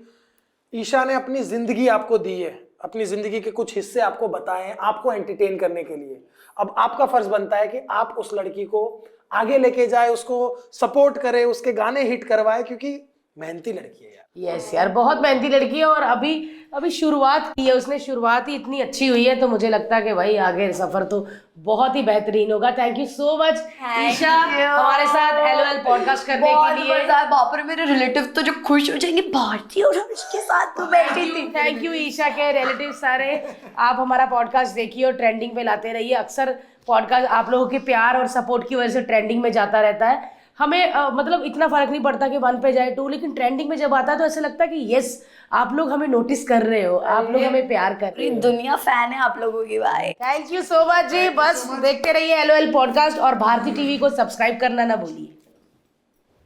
ईशा ने अपनी जिंदगी आपको दी है, अपनी जिंदगी के कुछ हिस्से आपको बताए आपको एंटरटेन करने के लिए। अब आपका फर्ज बनता है कि आप उस लड़की को आगे लेके जाए, उसको सपोर्ट करे, उसके गाने हिट करवाए, क्योंकि मेहनती लड़की है यार। यस यार, बहुत मेहनती लड़की है और अभी अभी शुरुआत की है उसने, शुरुआत ही इतनी अच्छी हुई है, तो मुझे लगता है कि भाई आगे सफर तो बहुत ही बेहतरीन होगा। Thank you so much Isha हमारे साथ LOL पॉडकास्ट करने के लिए। बाप रे, मेरे रिलेटिव तो जो खुश हो जाएंगे, भारती और उसके साथ तो बैठी थी। थैंक यू ईशा के रिलेटिव सारे, आप हमारा पॉडकास्ट देखिए और ट्रेंडिंग पे लाते रहिए। अक्सर पॉडकास्ट आप लोगों के प्यार और सपोर्ट की वजह से ट्रेंडिंग में जाता रहता है। हमें मतलब इतना फर्क नहीं पड़ता कि 1 पे जाए 2, लेकिन ट्रेंडिंग में जब आता है तो ऐसा लगता है कि यस आप लोग हमें नोटिस कर रहे हो, आप लोग हमें प्यार कर रहे पूरी हो। दुनिया फैन है आप लोगों की भाई। थैंक यू सो मच जी। बस देखते रहिए LOL पॉडकास्ट और भारती टीवी को सब्सक्राइब करना ना भूलिए।